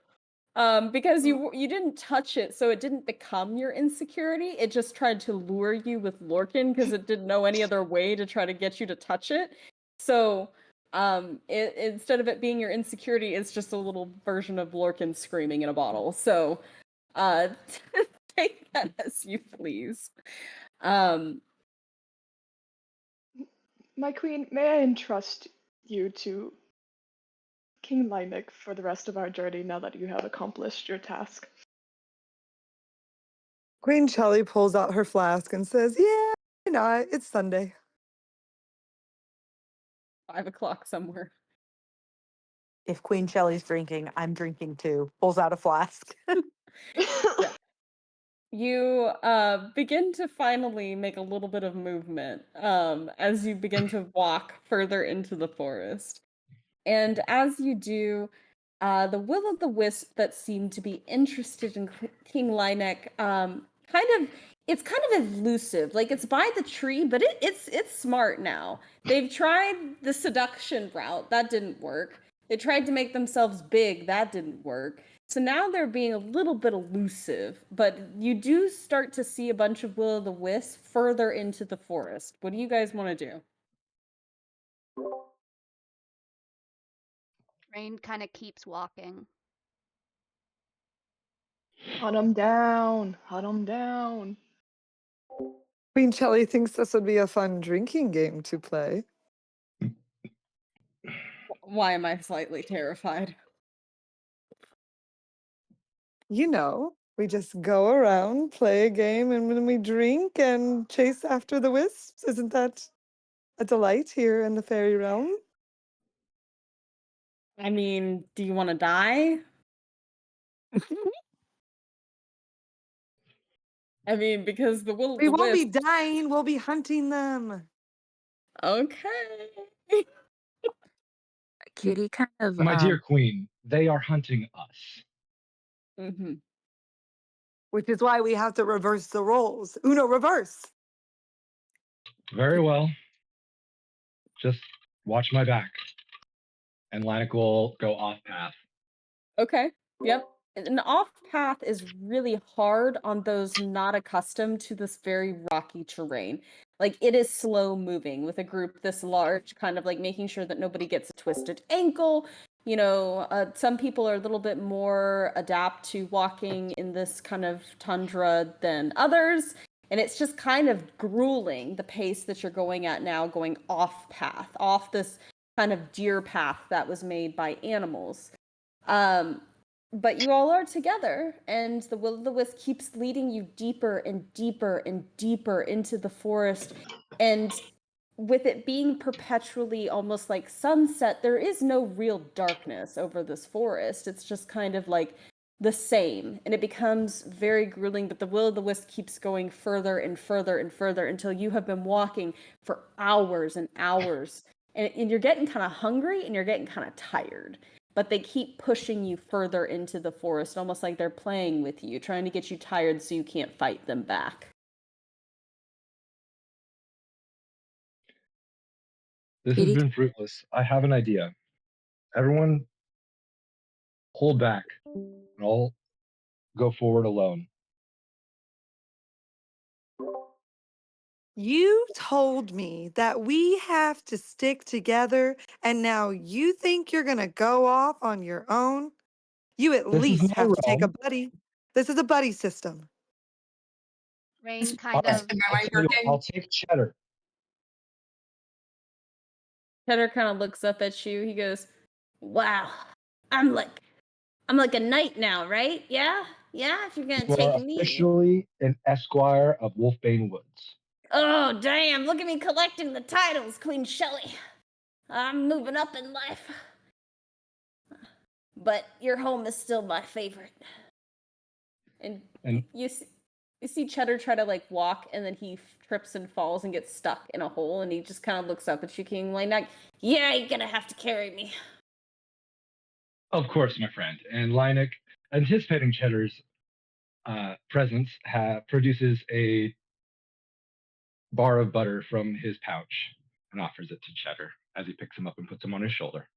A: Because you didn't touch it, so it didn't become your insecurity. It just tried to lure you with Lorcan because it didn't know any other way to try to get you to touch it. So, instead of it being your insecurity, it's just a little version of Lorcan screaming in a bottle. So, uh, take that as you please. Um,
E: My queen, may I entrust you to King Lymic for the rest of our journey now that you have accomplished your task?
I: Queen Shelly pulls out her flask and says, "Yeah, you know, it's Sunday."
A: 5 o'clock somewhere.
I: If Queen Shelly's drinking, I'm drinking too. Pulls out a flask.
A: Yeah. You begin to finally make a little bit of movement as you begin to walk further into the forest. And as you do, the will-o'-the-wisp that seemed to be interested in King Linek, it's kind of elusive. Like it's by the tree, but it's smart now. They've tried the seduction route, that didn't work. They tried to make themselves big, that didn't work. So now they're being a little bit elusive, but you do start to see a bunch of will-o'-the-wisp further into the forest. What do you guys want to do?
D: Rain kind of keeps walking.
E: Hunt 'em down. Hunt 'em down.
I: Queen Shelly thinks this would be a fun drinking game to play.
A: Why am I slightly terrified?
I: You know, We just go around, play a game, and then we drink and chase after the wisps. Isn't that a delight here in the fairy realm?
A: I mean, do you want to die? I mean, because the will
I: We
A: the
I: won't be
A: wisp.
I: dying, we'll be hunting them.
A: Okay.
F: Kitty kind of
B: My dear queen, they are hunting us.
A: Hmm.
I: Which is why we have to reverse the roles. Uno, reverse.
B: Very well. Just watch my back. And Lanik will go off path.
A: Okay. Yep. An off path is really hard on those not accustomed to this very rocky terrain. Like it is slow moving with a group this large, kind of like making sure that nobody gets a twisted ankle. Some people are a little bit more adept to walking in this kind of tundra than others. And it's just kind of grueling the pace that you're going at now, going off path, off this kind of deer path that was made by animals. Um, but you all are together, and the will o' the wisp keeps leading you deeper and deeper and deeper into the forest. And with it being perpetually almost like sunset, there is no real darkness over this forest. It's just kind of like the same, and it becomes very grueling. But the will o' the wisp keeps going further and further and further until you have been walking for hours and hours, and you're getting kind of hungry and you're getting kind of tired, but they keep pushing you further into the forest, almost like they're playing with you, trying to get you tired so you can't fight them back.
B: This has
F: Kitty.
B: been fruitless. I have an idea. Everyone hold back, and I'll go forward alone.
I: You told me that we have to stick together, and now you think you're gonna go off on your own? You at
B: This is
I: least
B: my
I: have to take a
B: realm.
I: buddy. This is a buddy system.
D: Rain
B: All
D: kind
B: right,
D: of
C: Am
B: I'll
C: I
B: tell you what,
C: working?
B: I'll take Cheddar.
A: Cheddar kind of looks up at you. He goes, "Wow, I'm like I'm like a knight now, right? Yeah? Yeah, if you're gonna
B: You
A: take
B: are
A: me."
B: officially an esquire of Wolfsbane Woods.
A: Oh, damn, look at me collecting the titles, Queen Shelley. I'm moving up in life. But your home is still my favorite. And
B: And
A: you see Cheddar try to like walk, and then he trips and falls and gets stuck in a hole, and he just kind of looks up at you, King like, "Yeah, you're gonna have to carry me."
B: of course, my friend. And Linek, anticipating Cheddar's presence, produces a bar of butter from his pouch and offers it to Cheddar as he picks him up and puts him on his shoulder.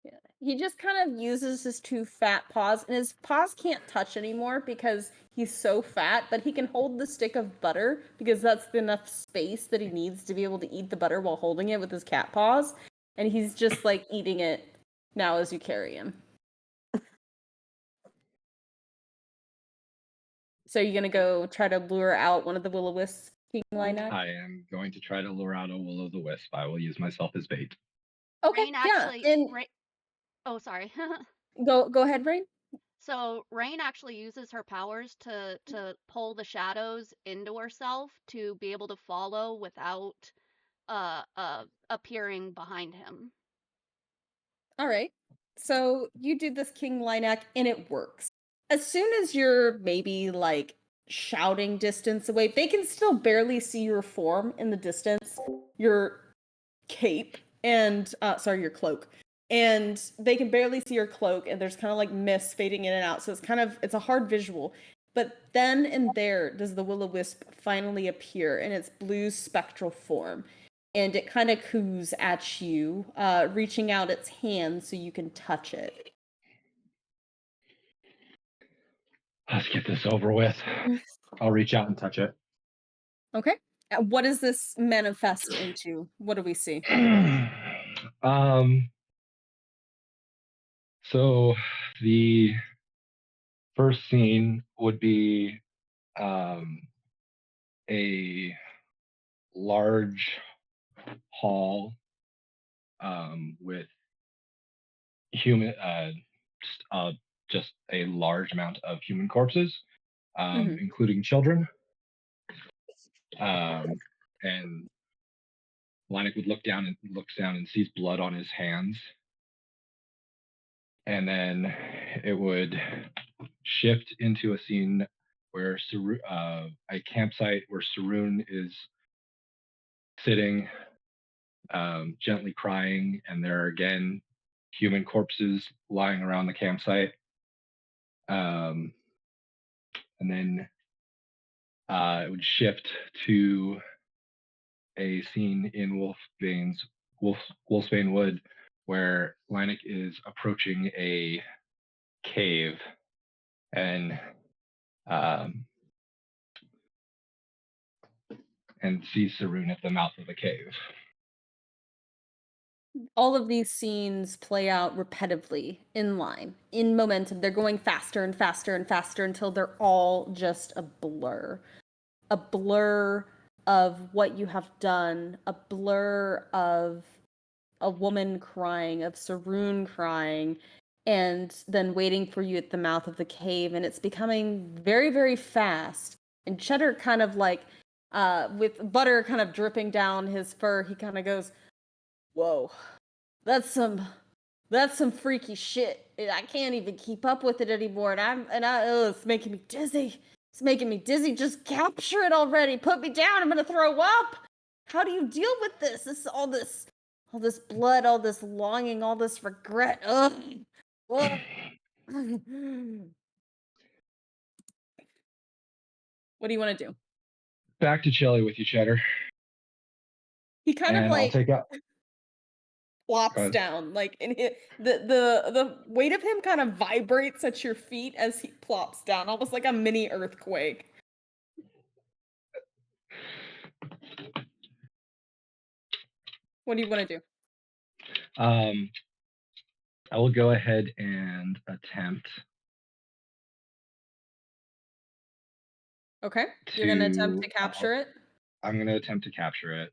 A: Yeah. He just kind of uses his two fat paws, and his paws can't touch anymore because he's so fat, but he can hold the stick of butter because that's enough space that he needs to be able to eat the butter while holding it with his cat paws. And he's just like eating it now as you carry him. So you're gonna go try to lure out one of the will-o-wisps, King Linek?
B: I am going to try to lure out a will o' the wisp. I will use myself as bait.
A: Okay,
D: Rain
A: yeah,
D: actually
A: and
D: Rain, oh sorry.
A: go ahead, Rain.
D: So Rain actually uses her powers to pull the shadows into herself to be able to follow without appearing behind him.
A: All right. So you do this King Linek, and it works. As soon as you're maybe like shouting distance away, they can still barely see your form in the distance, your cape, and your cloak. And they can barely see your cloak, and there's kind of like mist fading in and out. So it's a hard visual. But then and there does the will-o-wisp finally appear in its blue spectral form, and it kind of coos at you, reaching out its hand so you can touch it.
B: Let's get this over with. I'll reach out and touch it.
A: Okay. What does this manifest into? What do we see?
B: um, so the first scene would be a large hall with human, just a large amount of human corpses, including children. And Leinik would looks down and sees blood on his hands. And then it would shift into a scene where a campsite where Saroon is sitting, gently crying, and there are again human corpses lying around the campsite. And then it would shift to a scene in Wolfsbane Wood where Leinik is approaching a cave and sees Saroon at the mouth of the cave.
A: All of these scenes play out repetitively, in line, in momentum. They're going faster and faster and faster until they're all just a blur. A blur of what you have done, a blur of a woman crying, of Saroon crying, and then waiting for you at the mouth of the cave. And it's becoming very, very fast. And Cheddar kind of like, with butter kind of dripping down his fur, he kind of goes, "Whoa, that's some freaky shit. I can't even keep up with it anymore, it's making me dizzy. It's making me dizzy. Just capture it already. Put me down. I'm gonna throw up. How do you deal with this? All this blood, all this longing, all this regret. Ugh. Ugh. What do you want to do?"
B: Back to Chili with you, Cheddar.
A: He kind of
B: And I'll
A: like
B: take up.
A: plops down, like, and the weight of him kind of vibrates at your feet as he plops down, almost like a mini earthquake. What do you want to do?
B: I will go ahead and attempt.
A: Okay, you're gonna attempt to capture it.
B: I'm gonna attempt to capture it.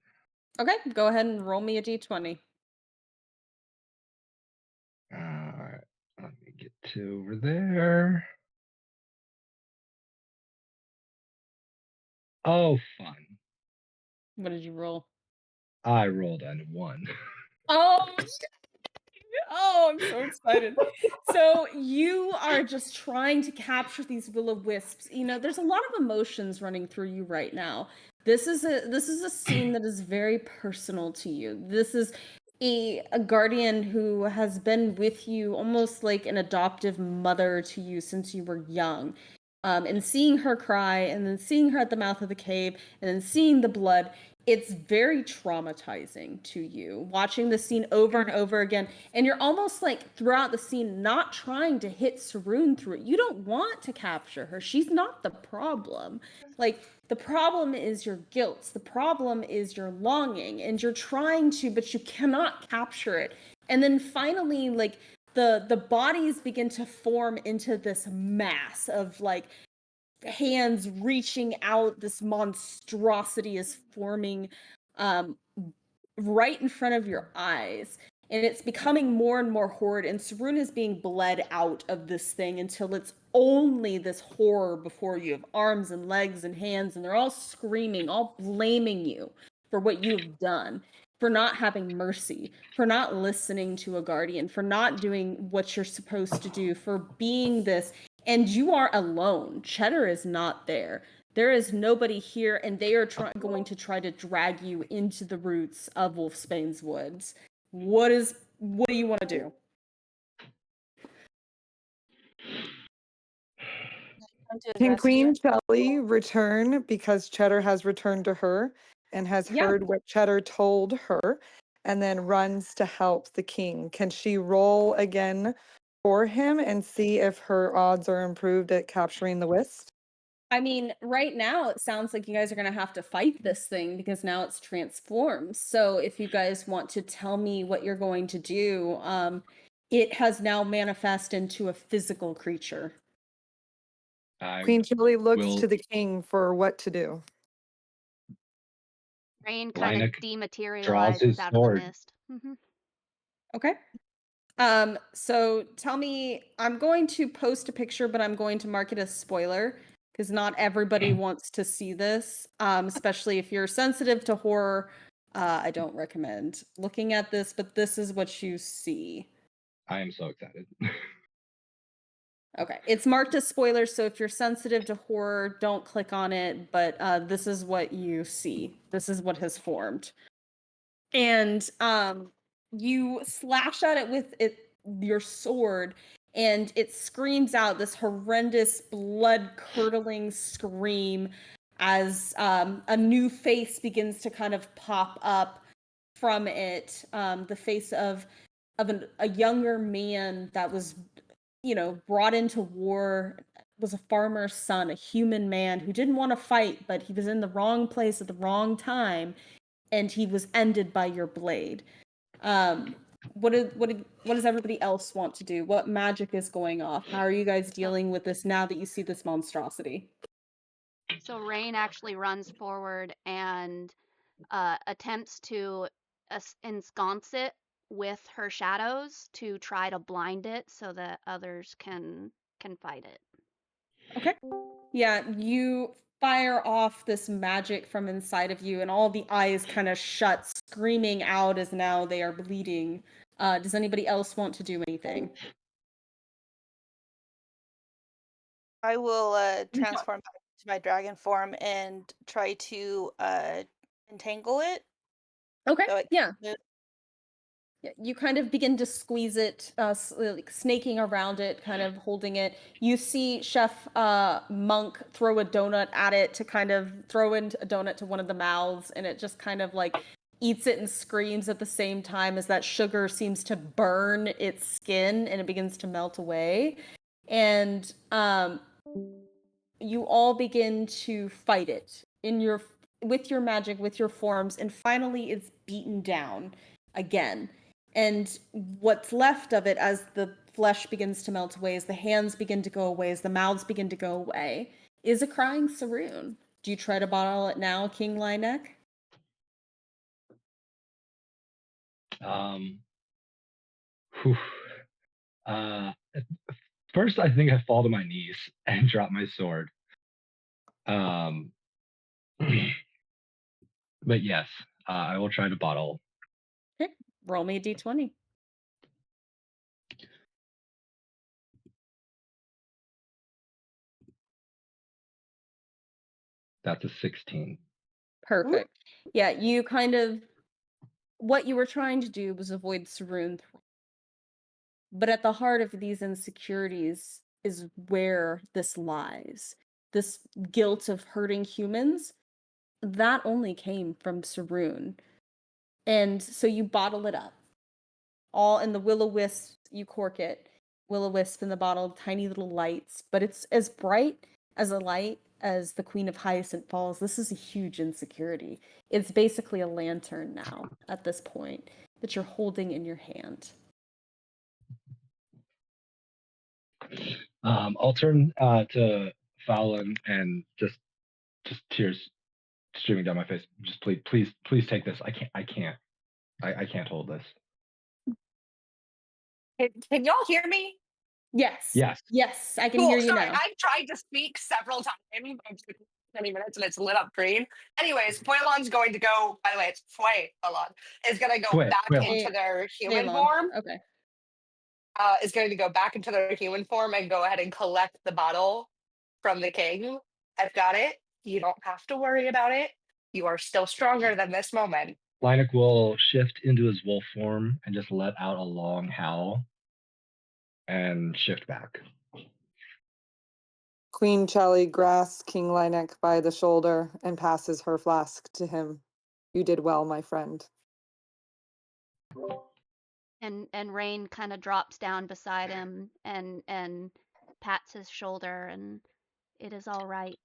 A: Okay, go ahead and roll me a d20.
B: Alright, let me get to over there. Oh, fun.
A: What did you roll?
B: I rolled a 1.
A: Oh, oh, I'm so excited. So you are just trying to capture these will-o-wisps. You know, there's a lot of emotions running through you right now. This is a scene that is very personal to you. This is a guardian who has been with you almost like an adoptive mother to you since you were young. And seeing her cry, and then seeing her at the mouth of the cave, and then seeing the blood, it's very traumatizing to you. Watching the scene over and over again, and you're almost like throughout the scene not trying to hit Saroon through it. You don't want to capture her. She's not the problem. Like, the problem is your guilt. The problem is your longing, and you're trying to, but you cannot capture it. And then finally, like, the bodies begin to form into this mass of like hands reaching out. This monstrosity is forming right in front of your eyes, and it's becoming more and more horrid, and Saroon is being bled out of this thing until it's only this horror before you of arms and legs and hands, and they're all screaming, all blaming you for what you have done, for not having mercy, for not listening to a guardian, for not doing what you're supposed to do, for being this. And you are alone. Cheddar is not there. There is nobody here, and they are going to try to drag you into the roots of Wolfsbane's woods. What do you want to do?
I: Can Queen Shelly return because Cheddar has returned to her and has heard what Cheddar told her and then runs to help the king? Can she roll again for him and see if her odds are improved at capturing the wisp?
A: I mean, right now it sounds like you guys are going to have to fight this thing because now it's transformed. So if you guys want to tell me what you're going to do, it has now manifested into a physical creature.
I: Queen Shelly looks to the king for what to do.
D: Rain kind of
B: Leinik draws
D: dematerializes
B: his
D: out of the
B: sword.
D: mist.
A: Okay. So tell me, I'm going to post a picture, but I'm going to mark it as spoiler because not everybody wants to see this, especially if you're sensitive to horror. I don't recommend looking at this, but this is what you see.
B: I am so excited.
A: Okay, it's marked as spoilers, so if you're sensitive to horror, don't click on it, but this is what you see. This is what has formed. And you slash at it with your sword, and it screams out this horrendous blood curdling scream as a new face begins to kind of pop up from it, the face of a younger man that was, brought into war, was a farmer's son, a human man who didn't want to fight, but he was in the wrong place at the wrong time, and he was ended by your blade. What does everybody else want to do? What magic is going off? How are you guys dealing with this now that you see this monstrosity?
D: So Rain actually runs forward and attempts to ensconce it with her shadows to try to blind it so that others can fight it.
A: Okay. Yeah, you fire off this magic from inside of you, and all the eyes kind of shut, screaming out as now they are bleeding. Does anybody else want to do anything?
J: I will transform back to my dragon form and try to entangle it.
A: Okay.
J: So it
A: Yeah.
J: can
A: Yeah, you kind of begin to squeeze it, like snaking around it, kind of holding it. You see Chef Monk throw a donut at it to kind of throw in a donut to one of the mouths, and it just kind of like eats it and screams at the same time as that sugar seems to burn its skin and it begins to melt away. And you all begin to fight it in your with your magic, with your forms, and finally it's beaten down again. And what's left of it as the flesh begins to melt away, as the hands begin to go away, as the mouths begin to go away, is a crying Saroon. Do you try to bottle it now, King Lineck?
B: Um, whew. Uh, First, I think I fall to my knees and drop my sword. Um, but yes, I will try to bottle.
A: Okay, roll me a d20.
B: That's a 16.
A: Perfect. Yeah, you kind of, what you were trying to do was avoid Saroon. But at the heart of these insecurities is where this lies. This guilt of hurting humans, that only came from Saroon. And so you bottle it up. All in the will-o'-wisp, you cork it. Will-o'-wisp in the bottle, tiny little lights, but it's as bright as a light as the Queen of Hyacinth Falls. This is a huge insecurity. It's basically a lantern now at this point that you're holding in your hand.
B: I'll turn to Fallon and just tears streaming down my face. Just please take this. I can't hold this.
C: Can y'all hear me?
A: Yes.
B: Yes.
A: Yes, I can
C: Cool.
A: hear you
C: Sorry,
A: now.
C: I've tried to speak several times. I've took 20 minutes and it's lit up green. Anyways, Foyalon's going to go, by the way, it's Foyalon, is going to go back
B: Quail.
C: into their human
A: Phelan.
C: form.
A: Okay.
C: Is going to go back into their human form and go ahead and collect the bottle from the king. I've got it. You don't have to worry about it. You are still stronger than this moment.
B: Linek will shift into his wolf form and just let out a long howl and shift back.
M: Queen Chelly grasps King Linek by the shoulder and passes her flask to him. You did well, my friend.
D: And Rain kind of drops down beside him and pats his shoulder, and it is all right.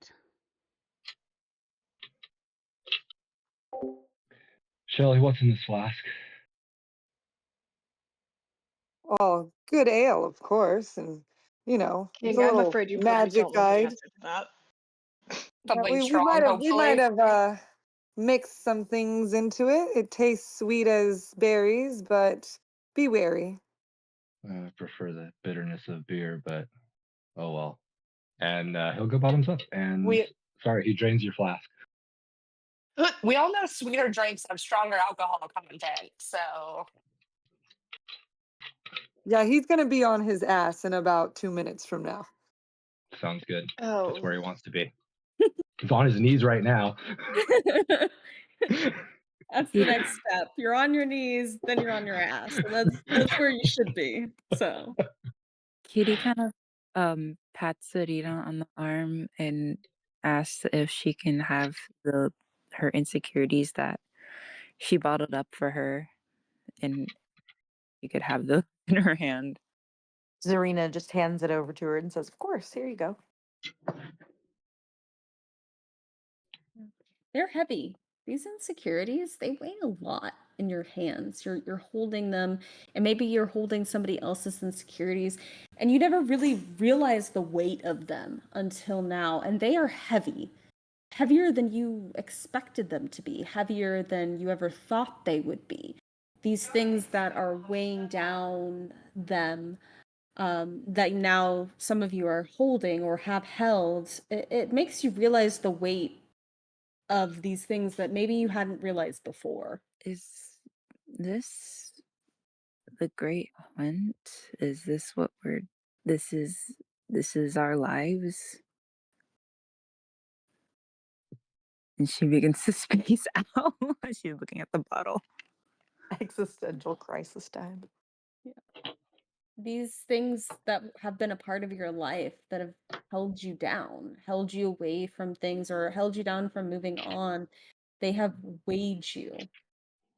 B: Shelly, what's in this flask?
M: Oh, good ale, of course, and it's a
E: King, I'm
M: little
E: afraid you probably
M: magic
E: don't want the
M: guide.
E: answer to that.
M: Yeah,
C: Something
M: we
C: strong,
M: might
C: hopefully.
M: have mixed some things into it. It tastes sweet as berries, but be wary.
B: I prefer the bitterness of beer, but oh well. and he'll go bottoms up. And
C: We
B: he drains your flask.
C: we all know sweeter drinks have stronger alcohol content, so
M: Yeah, he's gonna be on his ass in about 2 minutes from now.
B: Sounds good.
E: Oh.
B: That's where he wants to be. He's on his knees right now.
A: That's the next step. You're on your knees, then you're on your ass. And that's where you should be. So
F: Kitty kind of pats Sarita on the arm and asks if she can have her insecurities that she bottled up for her, and you could have those in her hand.
I: Zarina just hands it over to her and says, "Of course, here you go."
A: they're heavy. These insecurities, they weigh a lot in your hands. You're holding them, and maybe you're holding somebody else's insecurities, and you never really realize the weight of them until now. And they are heavy. Heavier than you expected them to be, heavier than you ever thought they would be. These things that are weighing down them, that now some of you are holding or have held, it makes you realize the weight of these things that maybe you hadn't realized before.
F: Is this the Great Hunt? Is this what this is our lives? And she begins to space out as she's looking at the bottle.
I: Existential crisis time.
A: These things that have been a part of your life that have held you down, held you away from things, or held you down from moving on, they have weighed you.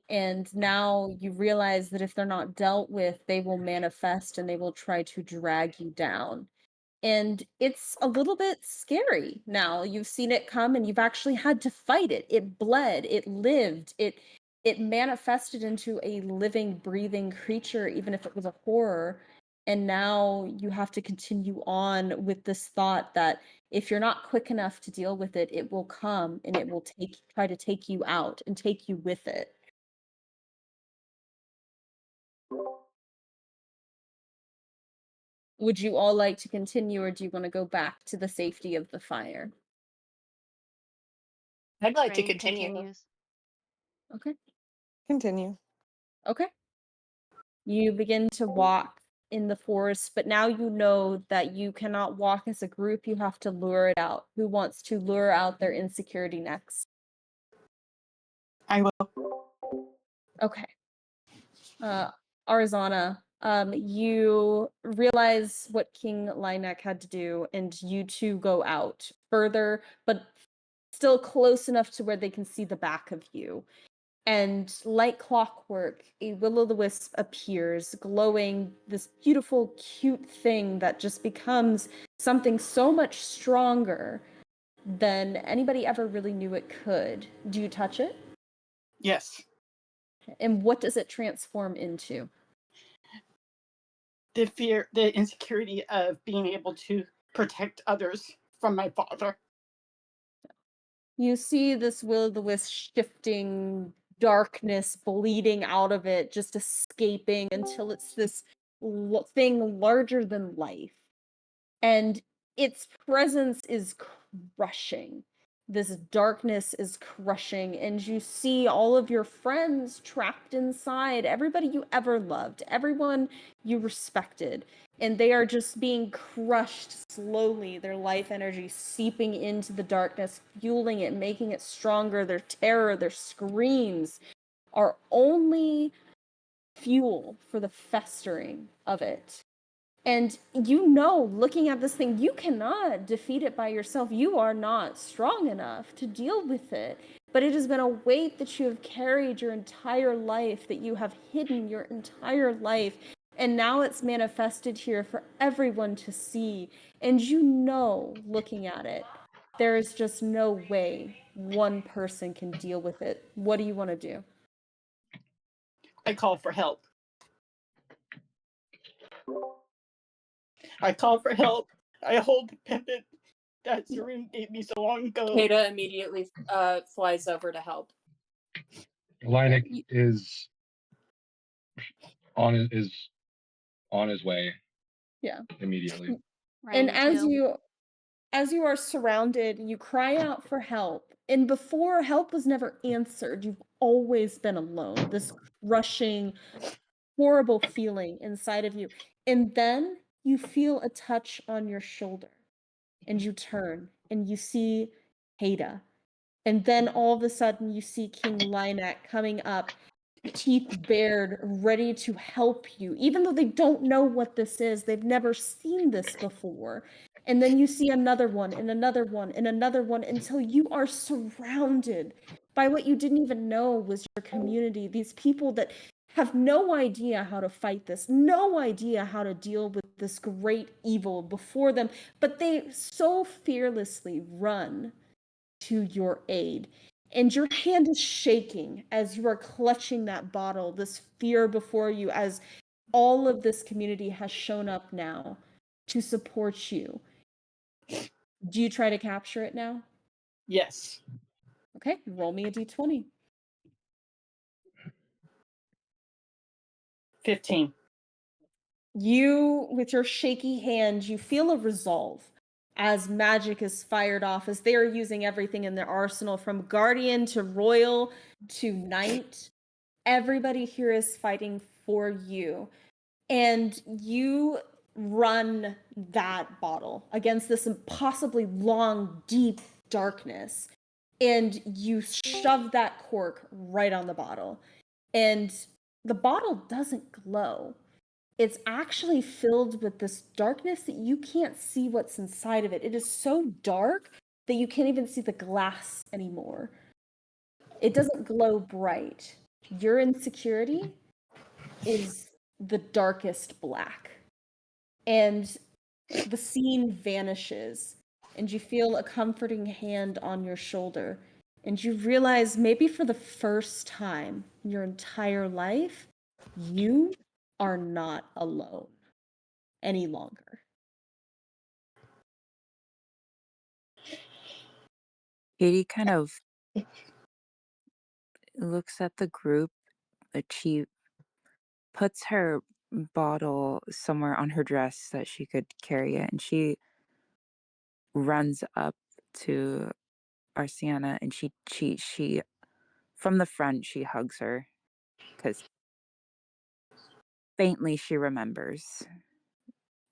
A: And now you realize that if they're not dealt with, they will manifest and they will try to drag you down. And it's a little bit scary now. You've seen it come and you've actually had to fight it. It bled, it lived, it manifested into a living, breathing creature, even if it was a horror. And now you have to continue on with this thought that if you're not quick enough to deal with it, it will come and it will try to take you out and take you with it. Would you all like to continue, or do you want to go back to the safety of the fire?
C: I'd like to
D: Ray
C: continue.
D: continues.
A: Okay.
M: Continue.
A: Okay. You begin to walk in the forest, but now you know that you cannot walk as a group. You have to lure it out. Who wants to lure out their insecurity next?
J: I will.
A: Okay. Arizona, you realize what King Linek had to do, and you two go out further, but still close enough to where they can see the back of you. And like clockwork, a will-o'-the-wisp appears, glowing, this beautiful, cute thing that just becomes something so much stronger than anybody ever really knew it could. Do you touch it?
J: Yes.
A: And what does it transform into?
J: The fear, the insecurity of being able to protect others from my father.
A: You see this will-o'-the-wisp shifting, darkness bleeding out of it, just escaping until it's this thing larger than life. And its presence is crushing. This darkness is crushing, and you see all of your friends trapped inside, everybody you ever loved, everyone you respected, and they are just being crushed slowly, their life energy seeping into the darkness, fueling it, making it stronger. Their terror, their screams are only fuel for the festering of it. And you know, looking at this thing, you cannot defeat it by yourself. You are not strong enough to deal with it. But it has been a weight that you have carried your entire life, that you have hidden your entire life. And now it's manifested here for everyone to see. And you know, looking at it, there is just no way one person can deal with it. What do you want to do?
J: I call for help. I call for help. I hold the pendant that Zarun gave me so long ago.
H: Kata immediately flies over to help.
B: Linek is on his way.
A: Yeah.
B: Immediately.
A: And
D: Rain too.
A: as you are surrounded, you cry out for help. And before, help was never answered. You've always been alone. This crushing, horrible feeling inside of you. And then you feel a touch on your shoulder, and you turn and you see Haida. And then all of a sudden, you see King Linek coming up, teeth bared, ready to help you, even though they don't know what this is. They've never seen this before. And then you see another one, and another one, and another one, until you are surrounded by what you didn't even know was your community. These people that have no idea how to fight this, no idea how to deal with this great evil before them, but they so fearlessly run to your aid. And your hand is shaking as you are clutching that bottle, this fear before you, as all of this community has shown up now to support you. Do you try to capture it now?
N: Yes.
A: Okay, roll me a d20.
N: 15.
A: You, with your shaky hand, you feel a resolve as magic is fired off, as they are using everything in their arsenal, from guardian to royal to knight. Everybody here is fighting for you. And you run that bottle against this impossibly long, deep darkness. And you shove that cork right on the bottle. And the bottle doesn't glow. It's actually filled with this darkness that you can't see what's inside of it. It is so dark that you can't even see the glass anymore. It doesn't glow bright. Your insecurity is the darkest black. And the scene vanishes, and you feel a comforting hand on your shoulder. And you realize, maybe for the first time in your entire life, you are not alone any longer.
F: Katie kind of looks at the group, but she puts her bottle somewhere on her dress that she could carry it, and she runs up to Arsiana, and she from the front she hugs her, because faintly she remembers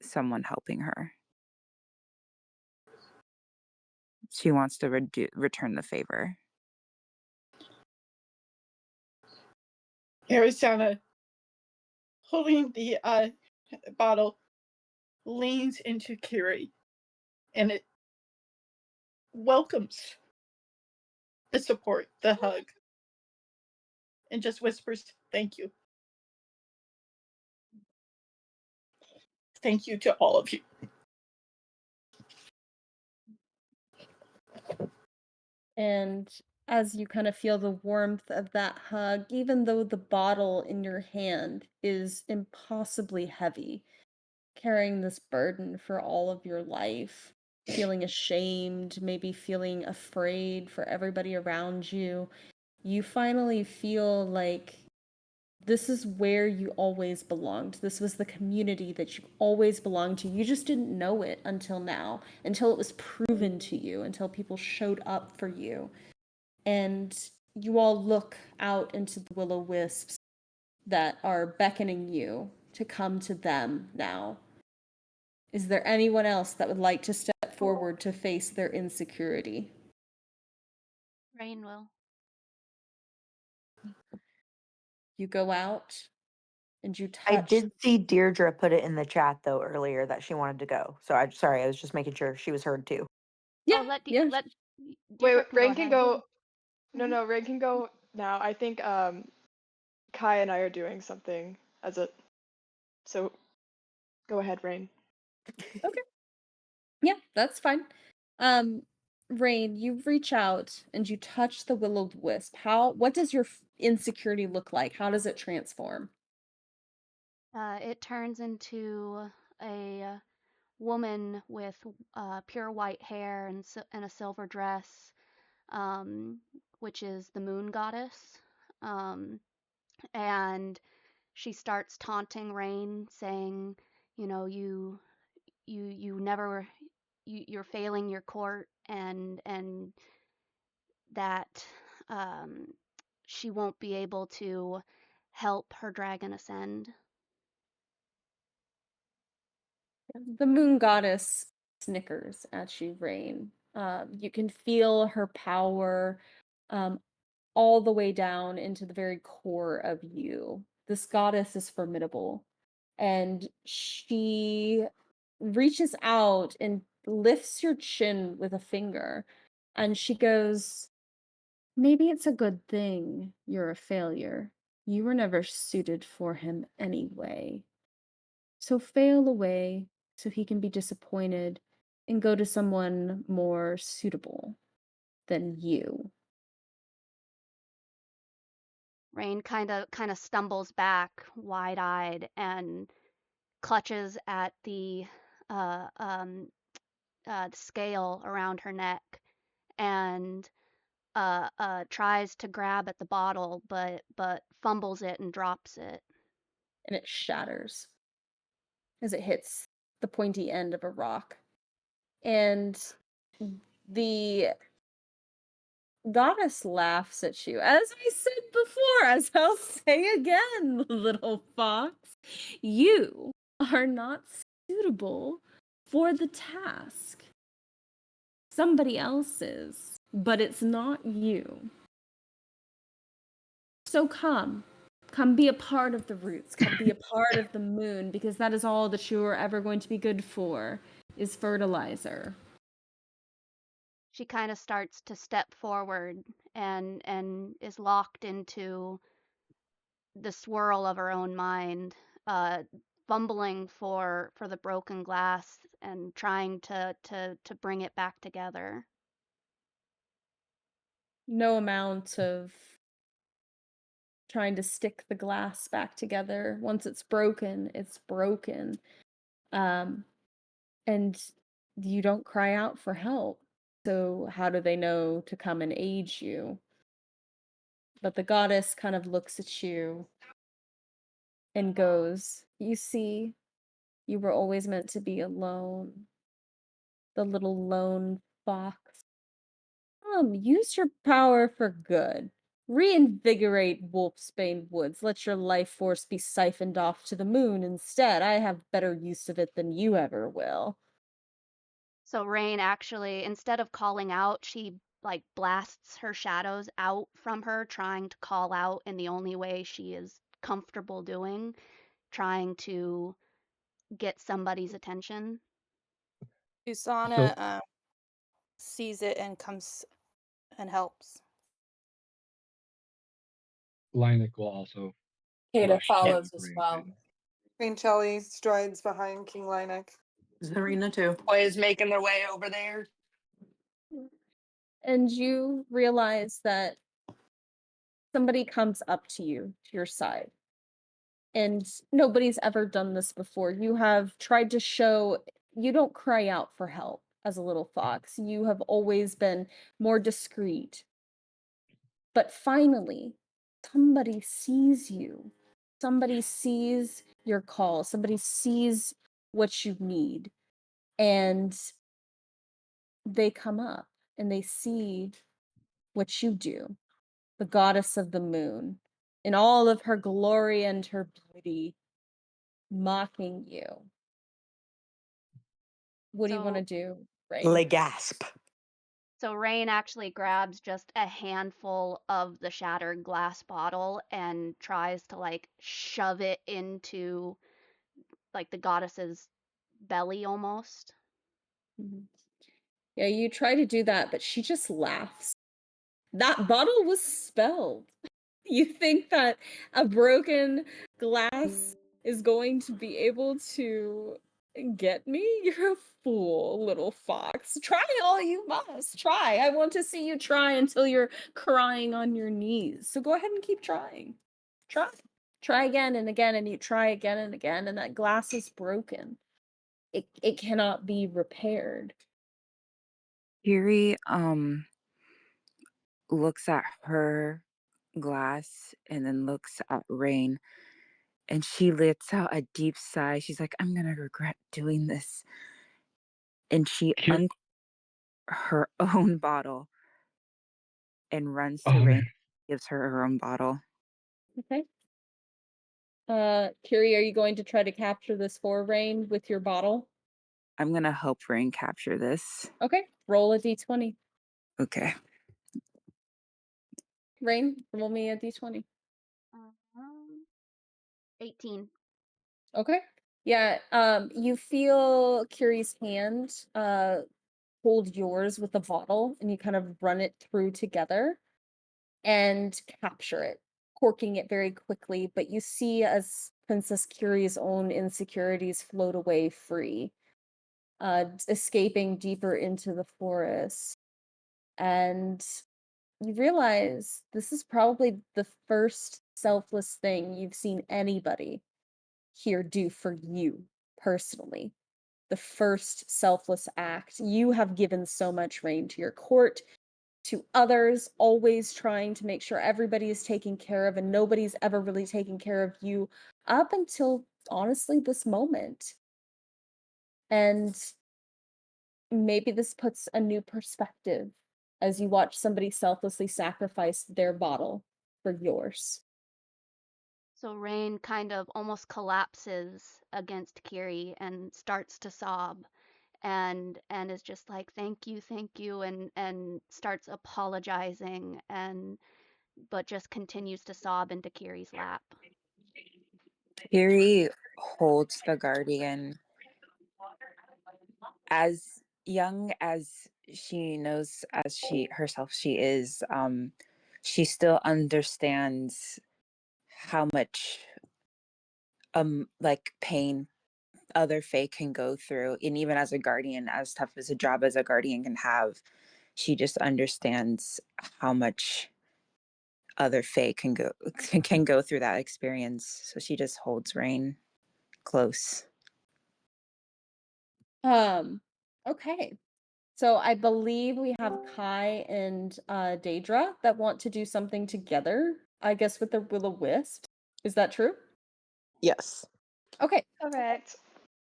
F: someone helping her. She wants to return the favor.
N: Arizona, holding the bottle, leans into Kiri, and it welcomes the support, the hug, and just whispers, "Thank you. Thank you to all of you."
A: And as you kind of feel the warmth of that hug, even though the bottle in your hand is impossibly heavy, carrying this burden for all of your life, feeling ashamed, maybe feeling afraid for everybody around you, you finally feel like this is where you always belonged. This was the community that you always belonged to. You just didn't know it until now, until it was proven to you, until people showed up for you. And you all look out into the willow wisps that are beckoning you to come to them now. Is there anyone else that would like to step forward to face their insecurity?
D: Rain will.
A: You go out and you
I: I
A: touch.
I: did see Deirdre put it in the chat though earlier that she wanted to go. So I sorry, I was just making sure she was heard too.
A: Yeah,
D: Oh,
A: yeah.
D: let
E: Wait,
D: Deirdre can go
E: Rain can
D: ahead.
E: go. No, Rain can go now. I think Kai and I are doing something as a. So go ahead, Rain.
A: Okay. Yeah, that's fine. Um, Rain, you reach out and you touch the will-o'-the wisp. What does your insecurity look like? How does it transform?
D: It turns into a woman with pure white hair and a silver dress, which is the moon goddess. And she starts taunting Rain, saying, you know, you never you're failing your court, and that she won't be able to help her dragon ascend.
A: The moon goddess snickers at you, Rain. You can feel her power um, all the way down into the very core of you. This goddess is formidable, and she reaches out and lifts your chin with a finger, and she goes, maybe it's a good thing you're a failure. You were never suited for him anyway. So fail away so he can be disappointed and go to someone more suitable than you.
D: Rain kind of stumbles back, wide-eyed, and clutches at uh, um, the scale around her neck, and tries to grab at the bottle, but fumbles it and drops it.
A: And it shatters as it hits the pointy end of a rock. And the goddess laughs at you. As I said before, as I'll say again, little fox, you are not suitable for the task. Somebody else is, but it's not you. So come be a part of the roots, come be a part of the moon, because that is all that you are ever going to be good for, is fertilizer.
D: She kind of starts to step forward and is locked into the swirl of her own mind, uh, fumbling for the broken glass and trying to bring it back together.
A: No amount of trying to stick the glass back together. Once it's broken, it's broken. Um, and you don't cry out for help. So how do they know to come and aid you? But the goddess kind of looks at you and goes, you see, you were always meant to be alone. The little lone fox. Use your power for good. Reinvigorate Wolfsbane Woods. Let your life force be siphoned off to the moon instead. I have better use of it than you ever will.
D: So Rain actually, instead of calling out, she like blasts her shadows out from her, trying to call out in the only way she is comfortable doing, trying to get somebody's attention.
J: Usana
B: So
J: sees it and comes and helps.
B: Linek will also
H: Kata
B: rush to
H: follows as
B: Rain.
H: well.
M: Queen Shelly strides behind King Linek.
I: Zarina too.
C: Boys making their way over there.
A: And you realize that somebody comes up to you, to your side. And nobody's ever done this before. You have tried to show you don't cry out for help as a little fox. You have always been more discreet. But finally, somebody sees you. Somebody sees your call. Somebody sees what you need. And they come up and they see what you do. The goddess of the moon, in all of her glory and her beauty, mocking you. What do you want to
D: So
A: do, Rain?
I: Le gasp.
D: so Rain actually grabs just a handful of the shattered glass bottle and tries to like shove it into like the goddess's belly almost.
A: Mhm. Yeah, you try to do that, but she just laughs. That bottle was spelled. You think that a broken glass is going to be able to get me? You're a fool, little fox. Try all you must. Try. I want to see you try until you're crying on your knees. So go ahead and keep trying. Try. Try again and again, and you try again and again, and that glass is broken. It cannot be repaired.
F: Yuri looks at her glass and then looks at Rain, and she lets out a deep sigh. She's like, I'm gonna regret doing this. and she
B: Cute.
F: her own bottle and runs to
B: Oh
F: Rain,
B: man.
F: gives her her own bottle.
A: Okay. Curie, are you going to try to capture this for Rain with your bottle?
F: I'm gonna help Rain capture this.
A: Okay. Roll a d20.
F: Okay.
A: Rain, roll me a d20.
D: 18.
A: Okay. Yeah, you feel Curie's hand hold yours with the bottle, and you kind of run it through together and capture it, corking it very quickly. But you see as Princess Curie's own insecurities float away free, escaping deeper into the forest. And you realize this is probably the first selfless thing you've seen anybody here do for you personally. The first selfless act. You have given so much reign to your court, to others, always trying to make sure everybody is taken care of, and nobody's ever really taken care of you up until honestly this moment. And maybe this puts a new perspective as you watch somebody selflessly sacrifice their bottle for yours.
D: So Rain kind of almost collapses against Kiri and starts to sob and is just like thank you and starts apologizing and but just continues to sob into Kiri's lap.
F: Kiri holds the guardian. As young as she knows as she herself she is, she still understands how much like pain other fae can go through. And even as a guardian, as tough as a job as a guardian can have, she just understands how much other fae can go through that experience. So she just holds Rain close.
A: Okay. So I believe we have Kai and Daedra that want to do something together, I guess with the Will-O-Wisp. Is that true?
L: Yes.
A: Okay.
E: Correct.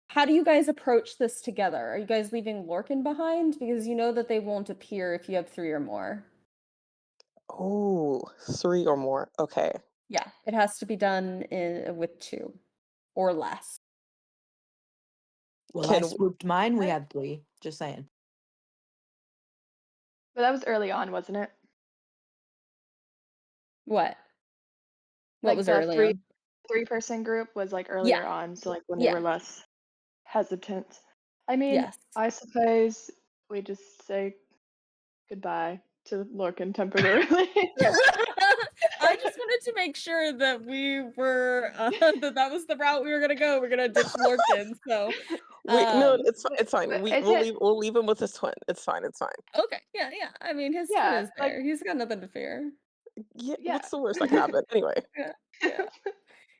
A: How do you guys approach this together? Are you guys leaving Lorcan behind? Because you know that they won't appear if you have 3 or more.
L: Oh, 3 or more. Okay.
A: Yeah, it has to be done with 2 or less.
I: Well, I
L: Can
I: swooped mine. We had 3. Just saying.
E: But that was early on, wasn't it?
A: What? What
E: Like
A: was
E: the
A: early on?
E: three-person group was like
A: Yeah.
E: earlier on, so like when they were
A: Yeah.
E: less hesitant. I mean,
A: Yes.
E: I suppose we just say goodbye to Lorcan temporarily.
A: I just wanted to make sure that we were that was the route we were gonna go. We're gonna ditch Lorcan. So,
L: no,
A: um,
L: it's fine.
E: But is it?
L: We'll leave him with his twin. It's fine. It's fine.
A: okay, yeah, yeah. I mean, his twin
E: Yeah,
A: is
E: like
A: there. He's got nothing to fear.
L: Yeah,
E: yeah.
L: what's the worst that could happen? Anyway.
A: Yeah, yeah,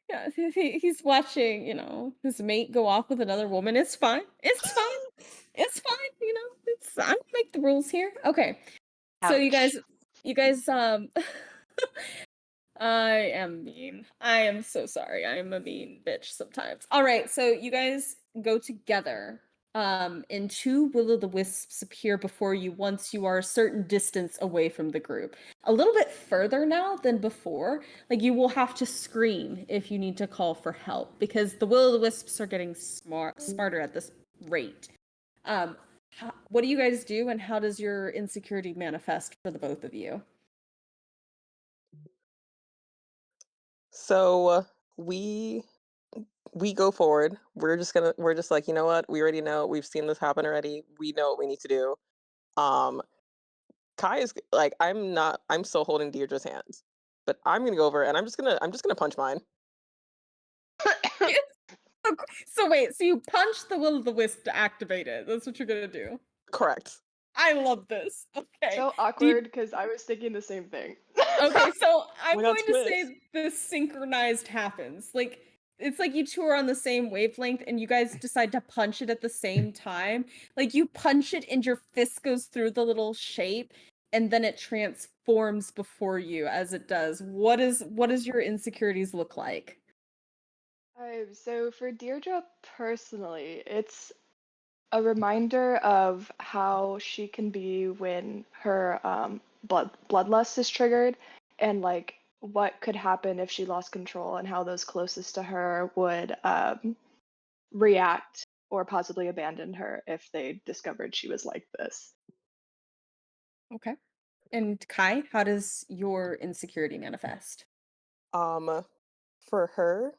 A: yeah. He's watching, his mate go off with another woman. It's fine. It's fine. It's fine. I don't make the rules here. Okay. So
F: Ouch.
A: you guys, I am mean. I am so sorry. I am a mean bitch sometimes. All right, so you guys go together. And 2 Will-O-the-Wisps appear before you once you are a certain distance away from the group. A little bit further now than before. Like you will have to scream if you need to call for help because the Will-O-the-Wisps are getting smarter at this rate. What do you guys do, and how does your insecurity manifest for the both of you?
L: So we go forward. We're just like, you know what? We already know. We've seen this happen already. We know what we need to do. Um, Kai is like, I'm still holding Deirdre's hands, but I'm gonna go over and I'm just gonna punch mine.
A: So wait, so you punch the Will-O-the-Wisp to activate it. That's what you're gonna do.
L: Correct.
A: I love this. Okay.
E: So
A: Do you,
E: awkward because I was thinking the same thing.
A: okay, so
L: Oh
A: I'm
L: my God,
A: going to
L: twist.
A: say this synchronized happens. Like it's like you 2 are on the same wavelength and you guys decide to punch it at the same time. Like you punch it and your fist goes through the little shape and then it transforms before you as it does. What does your insecurities look like?
E: So for Deirdre personally, it's a reminder of how she can be when her bloodlust is triggered, and like what could happen if she lost control, and how those closest to her would react or possibly abandon her if they discovered she was like this.
A: Okay. And Kai, how does your insecurity manifest?
L: Um, for her,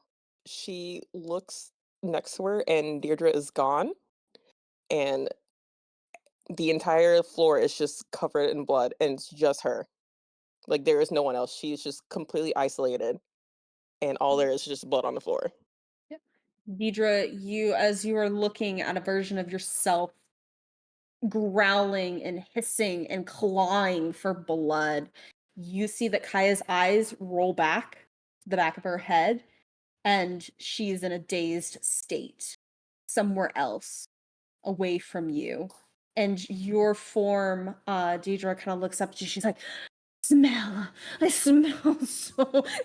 L: she looks next to her and Deirdre is gone, and the entire floor is just covered in blood, and it's just her. Like there is no one else. She's just completely isolated, and all there is just blood on the floor.
A: Yep. Deidre, as you are looking at a version of yourself growling and hissing and clawing for blood, you see that Kaya's eyes roll back to the back of her head, and she's in a dazed state somewhere else away from you. And your form, Deidre kind of looks up to you. She's like, smell. I smell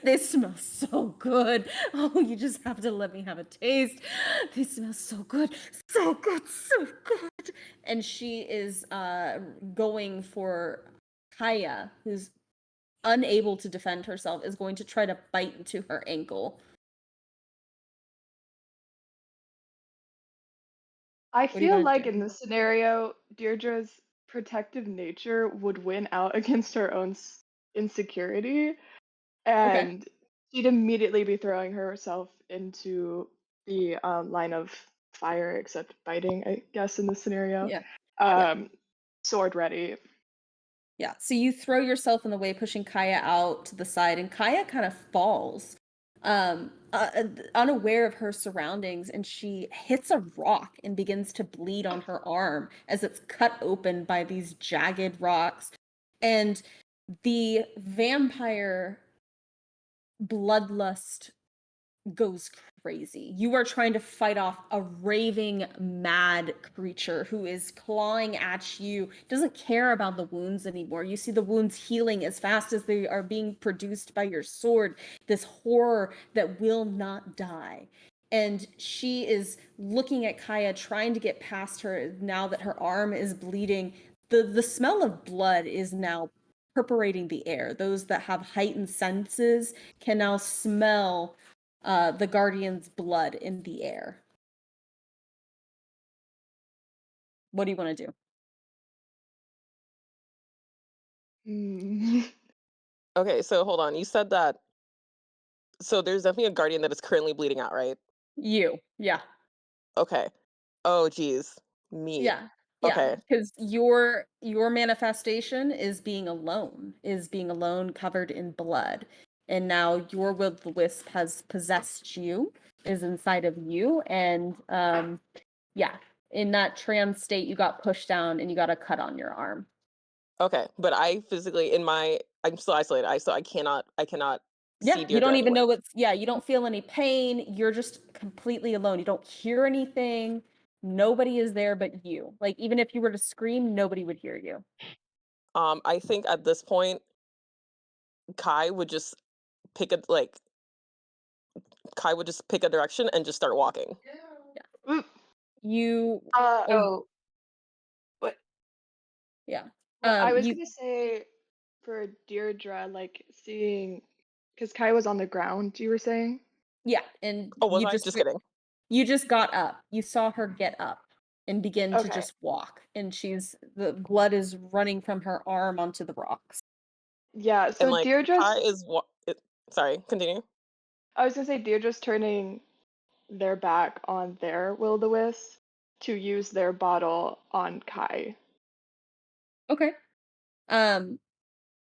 A: they smell so good. Oh, you just have to let me have a taste. They smell so good. So good, so good. And she is going for Kaya, who's unable to defend herself, is going to try to bite into her ankle.
E: I
A: What are you
E: feel
A: gonna
E: like
A: do?
E: in this scenario, Deirdre's protective nature would win out against her own insecurity,
A: Okay.
E: and she'd immediately be throwing herself into the line of fire, except biting, I guess, in this scenario.
A: Yeah. Yeah.
E: Um, sword ready.
A: Yeah. So you throw yourself in the way, pushing Kaya out to the side, and Kaya kind of falls, unaware of her surroundings, and she hits a rock and begins to bleed on her arm as it's cut open by these jagged rocks. And the vampire bloodlust goes crazy. You are trying to fight off a raving mad creature who is clawing at you, doesn't care about the wounds anymore. You see the wounds healing as fast as they are being produced by your sword, this horror that will not die. And she is looking at Kaya, trying to get past her now that her arm is bleeding. The smell of blood is now perforating the air. Those that have heightened senses can now smell the guardian's blood in the air. What do you want to do?
E: Hmm.
L: Okay, so hold on. You said that. So there's definitely a guardian that is currently bleeding out, right?
A: Yeah.
L: Okay. Oh, geez. Me.
A: Yeah,
L: Okay.
A: because your manifestation is being alone, covered in blood. And now your will-o-the-wisp has possessed you, is inside of you, and yeah, in that trance state, you got pushed down and you got a cut on your arm.
L: Okay. But I physically I'm still isolated. I cannot
A: Yeah,
L: see
A: you
L: Deirdre
A: don't even
L: anywhere.
A: know you don't feel any pain. You're just completely alone. You don't hear anything. Nobody is there but you. Like, even if you were to scream, nobody would hear you.
L: I think at this point, Kai would just pick a like Kai would just pick a direction and just start walking.
A: Yeah. You are,
E: Oh, what?
A: yeah.
E: Well, I was
A: You,
E: gonna say for Deirdre, like seeing, because Kai was on the ground, you were saying?
A: yeah, and
L: Oh, was I? Just kidding.
A: you just got up. You saw her get up and begin to
E: Okay.
A: just walk, and the blood is running from her arm onto the rocks.
E: Yeah,
L: And
E: so
L: like Kai
E: Deirdre's,
L: is what? Sorry, continue.
E: I was gonna say Deirdre's turning their back on their will-o-the-wisp to use their bottle on Kai.
A: Okay. Um,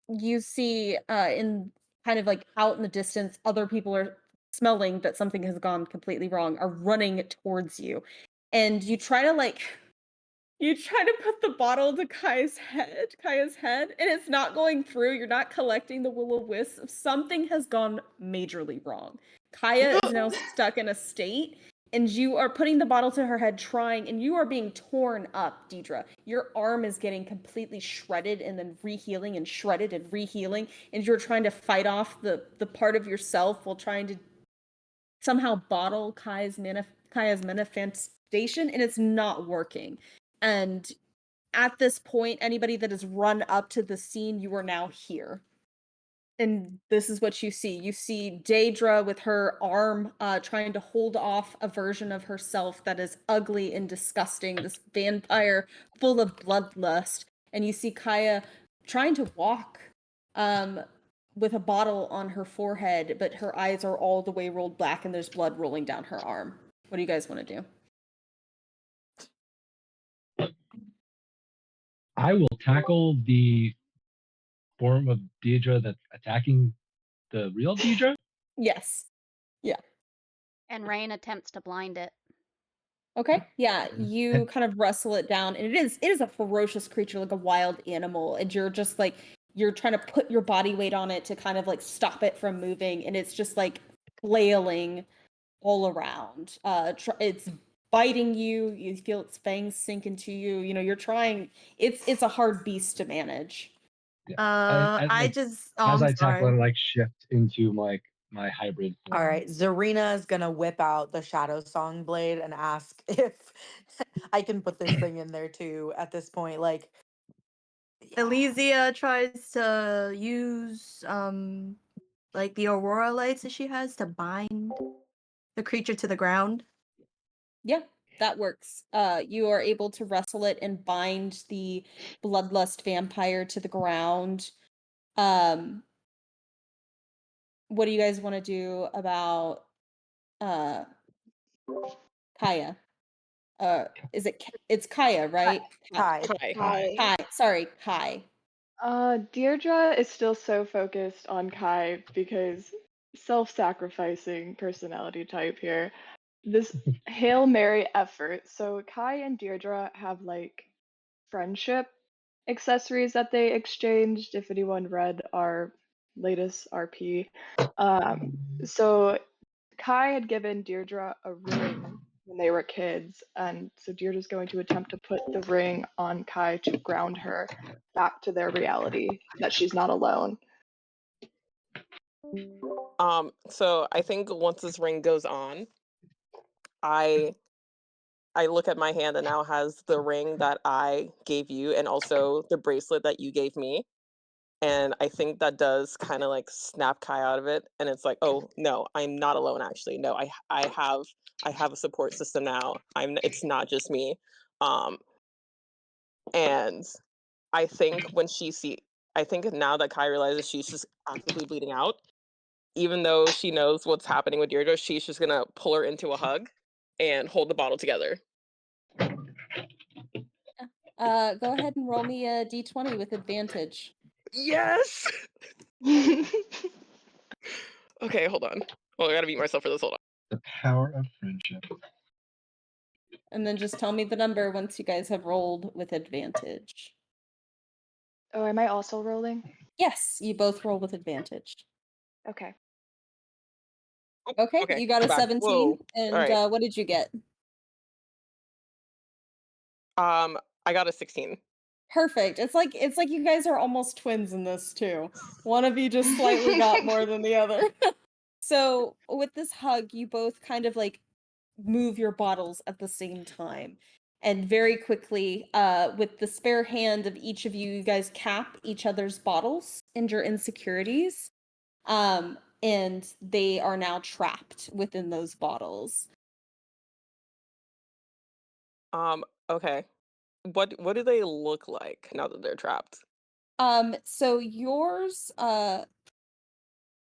A: you see in kind of like out in the distance, other people are smelling that something has gone completely wrong, are running towards you. And you try to put the bottle to Kaya's head, and it's not going through. You're not collecting the will-o-wisp. Something has gone majorly wrong. Kaya is now stuck in a state, and you are putting the bottle to her head, trying, and you are being torn up, Deidre. Your arm is getting completely shredded and then rehealing and shredded and rehealing, and you're trying to fight off the part of yourself while trying to somehow bottle Kaya's station, and it's not working. And at this point, anybody that has run up to the scene, you are now here. And this is what you see. You see Daedra with her arm trying to hold off a version of herself that is ugly and disgusting, this vampire full of bloodlust. And you see Kaya trying to walk with a bottle on her forehead, but her eyes are all the way rolled back and there's blood rolling down her arm. What do you guys want to do?
B: I will tackle the form of Deidre that's attacking the real Deidre.
A: Yes. Yeah.
D: And Rain attempts to blind it.
A: Okay. Yeah, you kind of wrestle it down, and it is a ferocious creature, like a wild animal, and you're just like you're trying to put your body weight on it to kind of like stop it from moving, and it's just like flailing all around. It's biting you. You feel its fangs sink into you. You know, you're trying. It's a hard beast to manage.
I: I just oh,
B: As
I: I'm
B: I tackle it,
I: sorry.
B: I, like shift into like my hybrid form.
I: All right, Zarina is gonna whip out the Shadow Song blade and ask if I can put this thing in there too. At this point, like
E: Elysia tries to use like the aurora lights that she has to bind the creature to the ground.
A: Yeah, that works. You are able to wrestle it and bind the bloodlust vampire to the ground. Um, what do you guys want to do about uh Kaya? Is it it's Kaya, right?
I: Kai.
A: Kai. Sorry, Kai.
E: Deirdre is still so focused on Kai because self-sacrificing personality type here. This Hail Mary effort. So Kai and Deirdre have like friendship accessories that they exchanged if anyone read our latest RP. So Kai had given Deirdre a ring when they were kids, and so Deirdre's going to attempt to put the ring on Kai to ground her back to their reality that she's not alone.
L: So I think once this ring goes on, I look at my hand and now has the ring that I gave you and also the bracelet that you gave me. And I think that does kind of like snap Kai out of it. And it's like, oh no, I'm not alone actually. No, I have a support system now. It's not just me. Um and I think I think now that Kai realizes she's just actively bleeding out, even though she knows what's happening with Deirdre, she's just gonna pull her into a hug and hold the bottle together.
A: Go ahead and roll me a d20 with advantage.
L: Yes. Okay, hold on. Well, I gotta beat myself for this. Hold on.
B: The power of friendship.
A: And then just tell me the number once you guys have rolled with advantage.
E: Oh, am I also rolling?
A: Yes, you both roll with advantage.
E: Okay.
A: Okay,
L: Okay,
A: you got a
L: I'm back.
A: 17,
L: Whoa.
A: and
L: All right.
A: what did you get?
L: I got a 16.
A: Perfect. It's like you guys are almost twins in this too. One of you just slightly got more than the other. So with this hug, you both kind of like move your bottles at the same time. And very quickly, with the spare hand of each of you, you guys cap each other's bottles and your insecurities. And they are now trapped within those bottles.
L: Okay. What do they look like now that they're trapped?
A: So yours,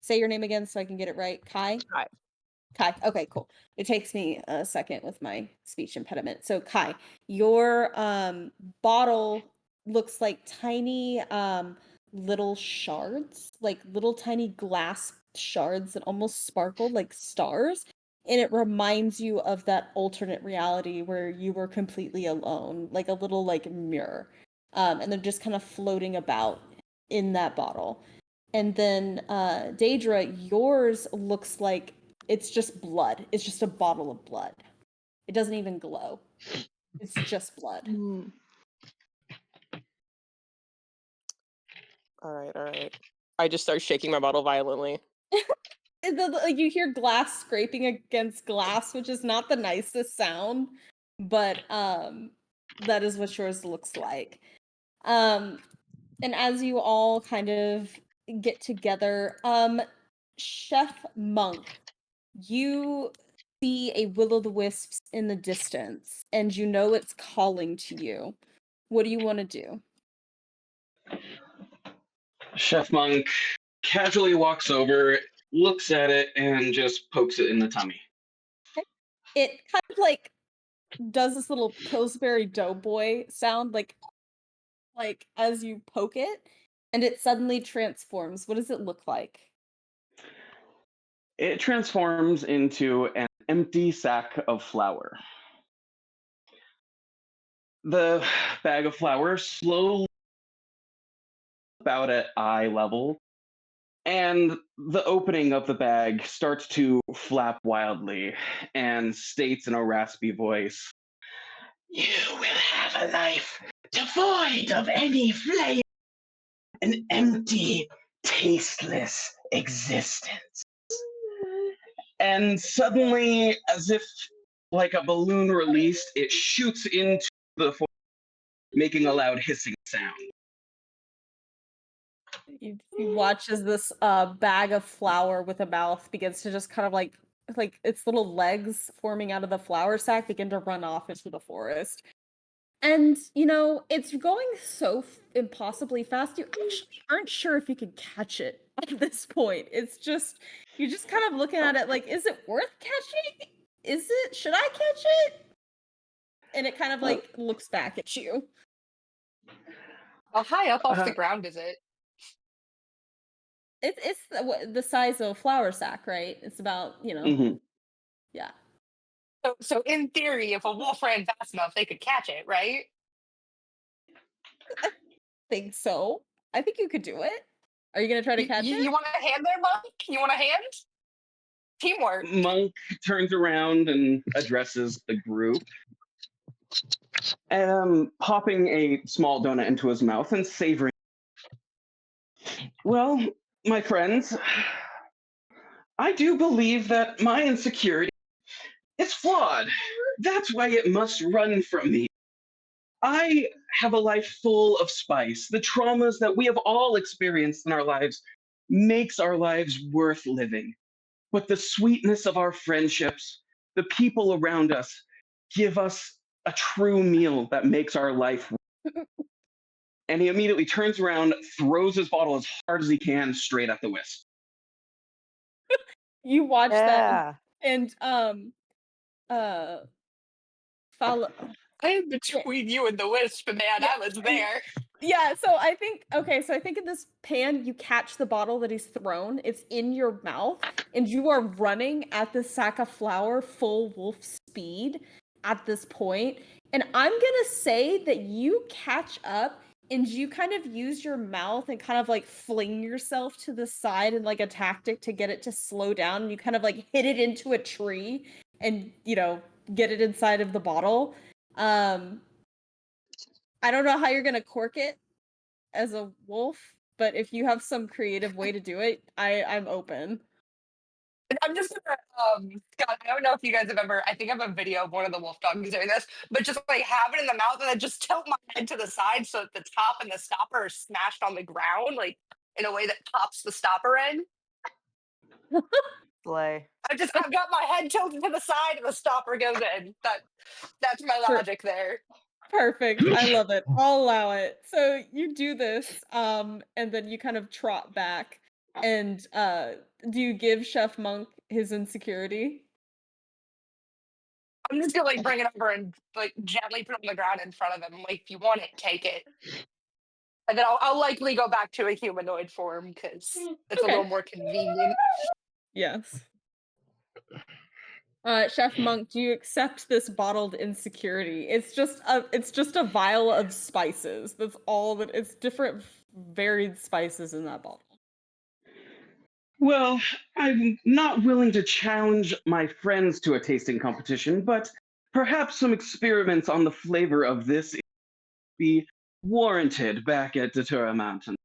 A: say your name again so I can get it right. Kai?
L: Hi.
A: Kai. Okay, cool. It takes me a second with my speech impediment. So Kai, your bottle looks like tiny little shards, like little tiny glass shards that almost sparkle like stars. And it reminds you of that alternate reality where you were completely alone, like a little like mirror. And they're just kind of floating about in that bottle. And then Daedra, yours looks like it's just blood. It's just a bottle of blood. It doesn't even glow. It's just blood.
L: All right. I just start shaking my bottle violently.
A: Like you hear glass scraping against glass, which is not the nicest sound. but that is what yours looks like. And as you all kind of get together, Chef Monk, you see a will-o'-the-wisps in the distance, and you know it's calling to you. What do you want to do?
G: Chef Monk casually walks over, looks at it, and just pokes it in the tummy.
A: It kind of like does this little Pillsbury Doughboy sound, like as you poke it, and it suddenly transforms. What does it look like?
G: It transforms into an empty sack of flour. The bag of flour slowly about at eye level, and the opening of the bag starts to flap wildly and states in a raspy voice, "You will have a life devoid of any flavor, an empty, tasteless existence." And suddenly, as if like a balloon released, it shoots into the forest, making a loud hissing sound.
A: You watch as this bag of flour with a mouth begins to just kind of like its little legs forming out of the flour sack begin to run off into the forest. And it's going so impossibly fast. You actually aren't sure if you could catch it at this point. It's just you're just kind of looking at it like, is it worth catching? Should I catch it? And it kind of like looks back at you.
C: How high up off the
G: Uh,
C: ground is it?
A: It's the size of a flour sack, right? It's about,
G: mhm.
A: yeah.
C: So in theory, if a wolf ran fast enough, they could catch it, right?
A: I think so. I think you could do it. Are you gonna try to
C: You,
A: catch
C: you,
A: it?
C: you want a hand there, Monk? You want a hand? Teamwork.
G: Monk turns around and addresses the group, popping a small donut into his mouth and savoring. Well, my friends, I do believe that my insecurity is flawed. That's why it must run from me. I have a life full of spice. The traumas that we have all experienced in our lives makes our lives worth living. But the sweetness of our friendships, the people around us, give us a true meal that makes our life. And he immediately turns around, throws his bottle as hard as he can straight at the wisp.
A: You watch that
I: Yeah.
A: and uh follow.
C: I am between you and the wisp, man.
A: Yeah.
C: I was there.
A: Yeah, so I think in this pan you catch the bottle that he's thrown. It's in your mouth, and you are running at the sack of flour full wolf speed at this point. And I'm gonna say that you catch up and you kind of use your mouth and kind of like fling yourself to the side in like a tactic to get it to slow down. And you kind of like hit it into a tree and get it inside of the bottle. Um I don't know how you're gonna cork it as a wolf, but if you have some creative way to do it, I'm open.
C: I'm just gonna, God, I don't know if you guys have ever, I think I have a video of one of the wolf dogs doing this, but just like have it in the mouth and then just tilt my head to the side so that the top and the stopper are smashed on the ground, like in a way that pops the stopper in.
I: Slay.
C: I've got my head tilted to the side and the stopper goes in. That's my
A: Per-
C: logic there.
A: Perfect. I love it. I'll allow it. So you do this, and then you kind of trot back. And do you give Chef Monk his insecurity?
C: I'm just gonna like bring it over and like gently put it on the ground in front of him. Like, if you want it, take it. And then I'll likely go back to a humanoid form because it's a
A: Okay.
C: little more convenient.
A: Yes. Chef Monk, do you accept this bottled insecurity? It's just a vial of spices. That's all that it's different varied spices in that bottle.
G: Well, I'm not willing to challenge my friends to a tasting competition, but perhaps some experiments on the flavor of this be warranted back at Datura Mountain.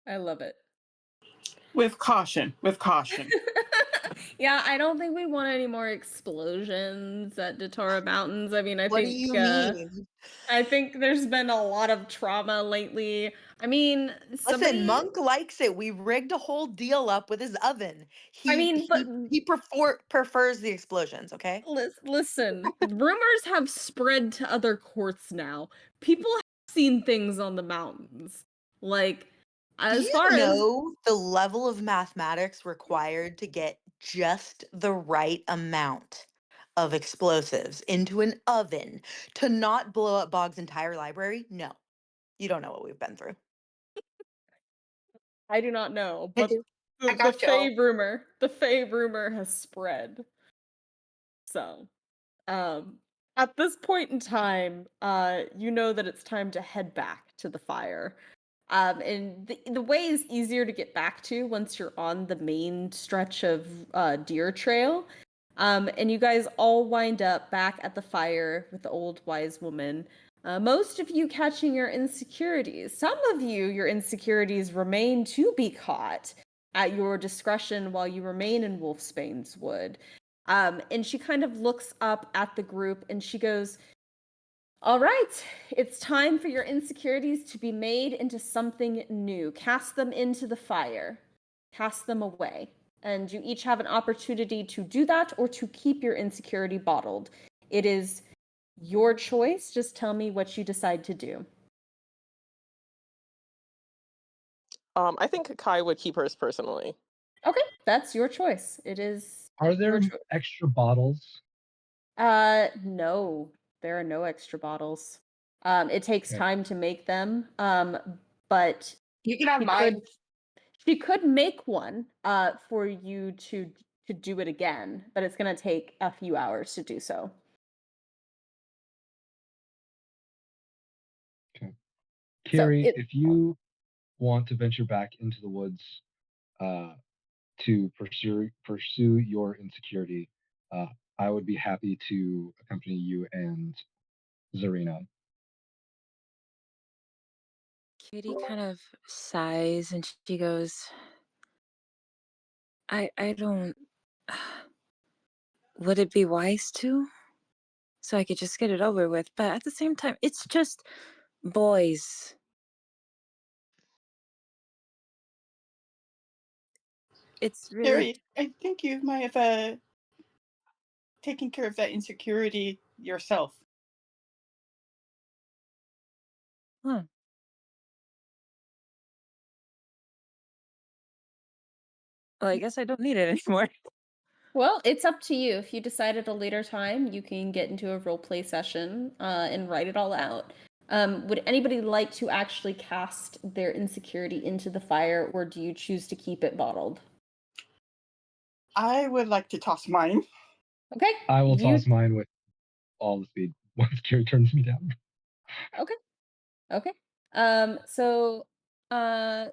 A: I love it.
N: With caution. With caution.
A: Yeah, I don't think we want any more explosions at Datora Mountains. I mean,
I: What do you mean?
A: I think there's been a lot of trauma lately. I mean,
I: Listen, Monk likes it. We rigged a whole deal up with his oven. He prefers the explosions, okay?
A: Listen, rumors have spread to other courts now. People have seen things on the mountains. Like,
I: Do
A: as
I: you
A: far as
I: know the level of mathematics required to get just the right amount of explosives into an oven to not blow up Bog's entire library? No. You don't know what we've been through.
A: I do not know,
C: I
A: but
C: do. I
A: the
C: got y'all.
A: Fae rumor has spread. So, at this point in time, you know that it's time to head back to the fire. And the way is easier to get back to once you're on the main stretch of Deer Trail. And you guys all wind up back at the fire with the old wise woman. Most of you catching your insecurities. Some of you, your insecurities remain to be caught at your discretion while you remain in Wolfsbane's Wood. And she kind of looks up at the group and she goes, all right, it's time for your insecurities to be made into something new. Cast them into the fire. Cast them away. And you each have an opportunity to do that or to keep your insecurity bottled. It is your choice. Just tell me what you decide to do.
L: I think Kai would keep hers personally.
A: Okay, that's your choice. It is
B: Are there
A: your choice.
B: extra bottles?
A: No, there are no extra bottles. It takes
B: Okay.
A: time to make them. But
C: You can have
A: she
C: mine.
A: she could make one for you to do it again, but it's going to take a few hours to do so.
B: Okay.
A: So
B: Carrie, if you want to venture back into the woods to pursue your insecurity, I would be happy to accompany you and Zarina.
F: Kitty kind of sighs and she goes, I don't. Would it be wise to? So I could just get it over with. But at the same time, it's just boys. It's really.
N: Harry, I think you might have taken care of that insecurity yourself.
F: Huh. Well, I guess I don't need it anymore.
A: Well, it's up to you. If you decide at a later time, you can get into a role play session and write it all out. Would anybody like to actually cast their insecurity into the fire, or do you choose to keep it bottled?
N: I would like to toss mine.
A: Okay.
B: I will toss mine with all the speed once Carrie turns me down.
A: Okay. Okay. So,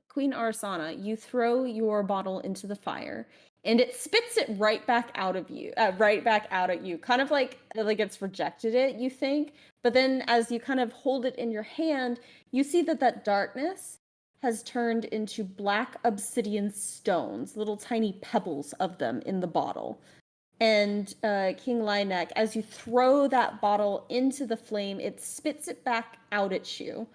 A: Queen Arsana, you throw your bottle into the fire, and it spits it right back out of you, right back out at you, kind of like it's rejected it, you think. But then, as you kind of hold it in your hand, you see that darkness has turned into black obsidian stones, little tiny pebbles of them in the bottle. And King Lineck, as you throw that bottle into the flame, it spits it back out at you.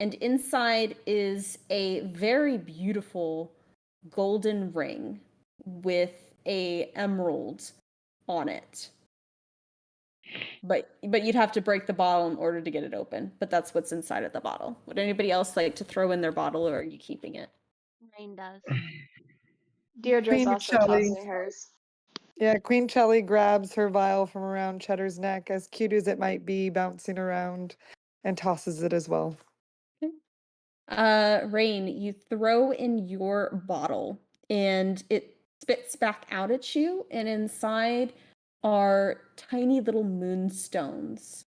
A: And inside is a very beautiful golden ring with a emerald on it. But you'd have to break the bottle in order to get it open. But that's what's inside of the bottle. Would anybody else like to throw in their bottle, or are you keeping it?
D: Rain does.
E: Deirdre's
M: Queen
E: also
M: Shelley.
E: tossing hers.
M: Yeah, Queen Shelley grabs her vial from around Cheddar's neck, as cute as it might be, bouncing around, and tosses it as well.
A: Rain, you throw in your bottle and it spits back out at you, and inside are tiny little moonstones.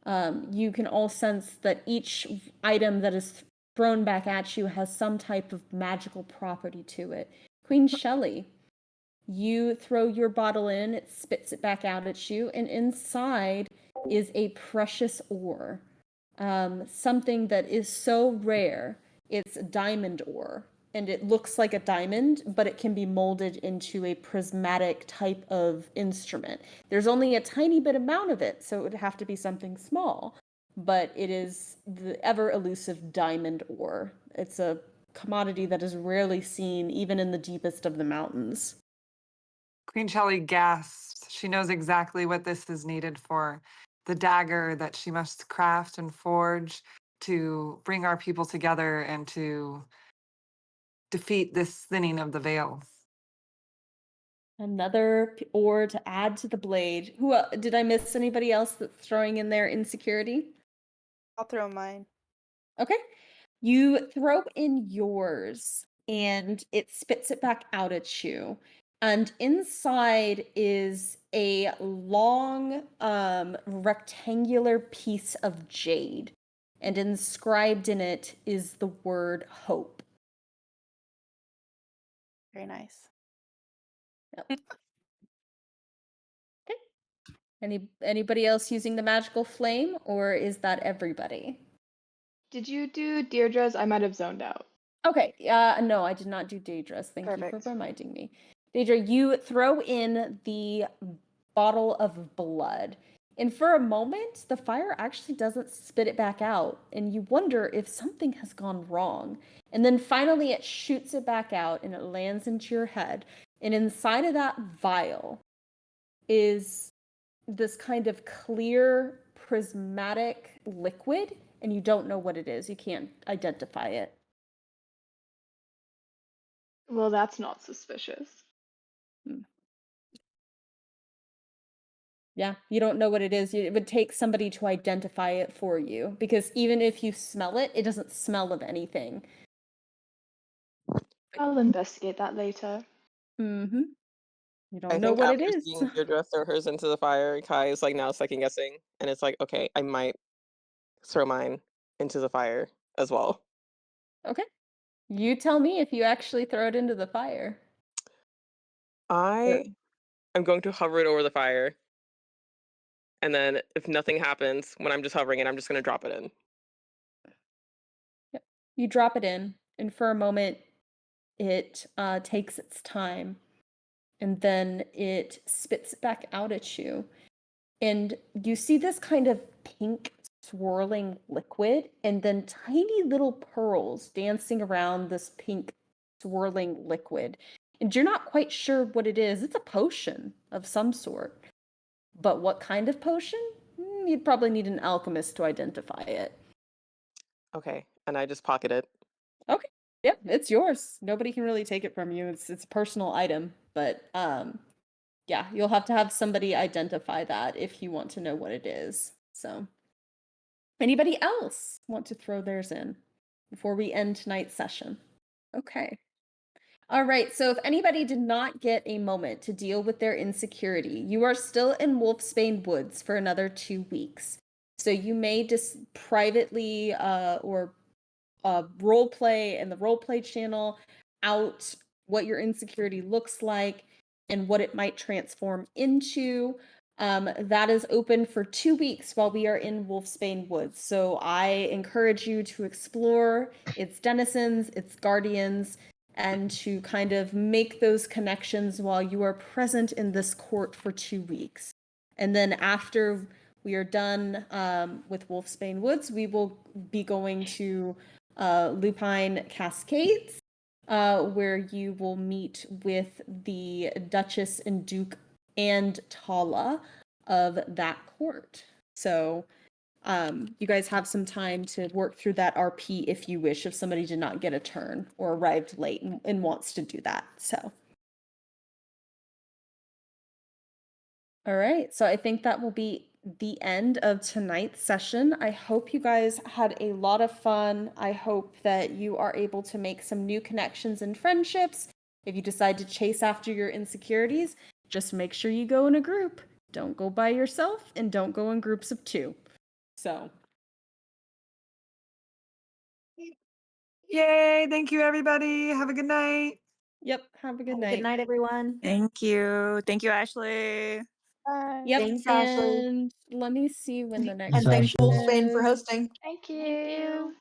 A: You can all sense that each item that is thrown back at you has some type of magical property to it. Queen Shelley, you throw your bottle in, it spits it back out at you, and inside is a precious ore. Something that is so rare, it's diamond ore. and it looks like a diamond, but it can be molded into a prismatic type of instrument. There's only a tiny bit amount of it, so it would have to be something small, but it is the ever elusive diamond ore. It's a commodity that is rarely seen even in the deepest of the mountains.
M: Queen Shelley gasps. She knows exactly what this is needed for. The dagger that she must craft and forge to bring our people together and to defeat this thinning of the veil.
A: Another ore to add to the blade. Who did I miss anybody else that's throwing in their insecurity?
J: I'll throw mine.
A: Okay. You throw in yours and it spits it back out at you. And inside is a long rectangular piece of jade. And inscribed in it is the word hope.
J: Very nice.
A: Yep. Anybody else using the magical flame, or is that everybody?
E: Did you do Deirdre's? I might have zoned out.
A: Okay, no, I did not do Daedra's. Thank you
E: Perfect.
A: for reminding me. Daedra, you throw in the bottle of blood, and for a moment, the fire actually doesn't spit it back out, and you wonder if something has gone wrong. And then finally, it shoots it back out, and it lands into your head. And inside of that vial is this kind of clear, prismatic liquid, and you don't know what it is. You can't identify it.
E: Well, that's not suspicious.
A: Yeah, you don't know what it is. It would take somebody to identify it for you, because even if you smell it, it doesn't smell of anything.
E: I'll investigate that later.
A: Mm-hmm. You
L: I
A: don't know
L: think
A: what it
L: after
A: is.
L: seeing Deirdre throw hers into the fire, Kai is like now second guessing, and it's like, okay, I might throw mine into the fire as well.
A: Okay. You tell me if you actually throw it into the fire.
L: I am going to hover it over the fire, and then if nothing happens when I'm just hovering it, I'm just going to drop it in.
A: Yep. You drop it in, and for a moment, it takes its time, and then it spits it back out at you. And you see this kind of pink swirling liquid, and then tiny little pearls dancing around this pink swirling liquid. And you're not quite sure what it is. It's a potion of some sort. But what kind of potion? You'd probably need an alchemist to identify it.
L: Okay, and I just pocket it.
A: Okay. Yep, it's yours. Nobody can really take it from you. It's a personal item, but yeah, you'll have to have somebody identify that if you want to know what it is. So, anybody else want to throw theirs in before we end tonight's session? Okay. All right, so if anybody did not get a moment to deal with their insecurity, you are still in Wolfsbane Woods for another 2 weeks. So you may just privately or role play in the role play channel out what your insecurity looks like and what it might transform into. That is open for 2 weeks while we are in Wolfsbane Woods. So I encourage you to explore its denizens, its guardians, and to kind of make those connections while you are present in this court for 2 weeks. And then after we are done with Wolfsbane Woods, we will be going to Lupine Cascades, where you will meet with the Duchess and Duke and Tala of that court. So you guys have some time to work through that RP if you wish, if somebody did not get a turn or arrived late and wants to do that. So. All right, so I think that will be the end of tonight's session. I hope you guys had a lot of fun. I hope that you are able to make some new connections and friendships. If you decide to chase after your insecurities, just make sure you go in a group. Don't go by yourself and don't go in groups of 2. So.
M: Yay! Thank you, everybody. Have a good night.
A: Yep, have a good
F: Have a
A: night.
F: good night, everyone.
J: Thank you. Thank you, Ashley.
E: Bye.
A: Yep,
I: Thanks, Ashley.
A: and let me see when the next
I: And thanks,
B: Ashley.
I: Wolfsbane, for
A: is.
I: hosting.
E: Thank you.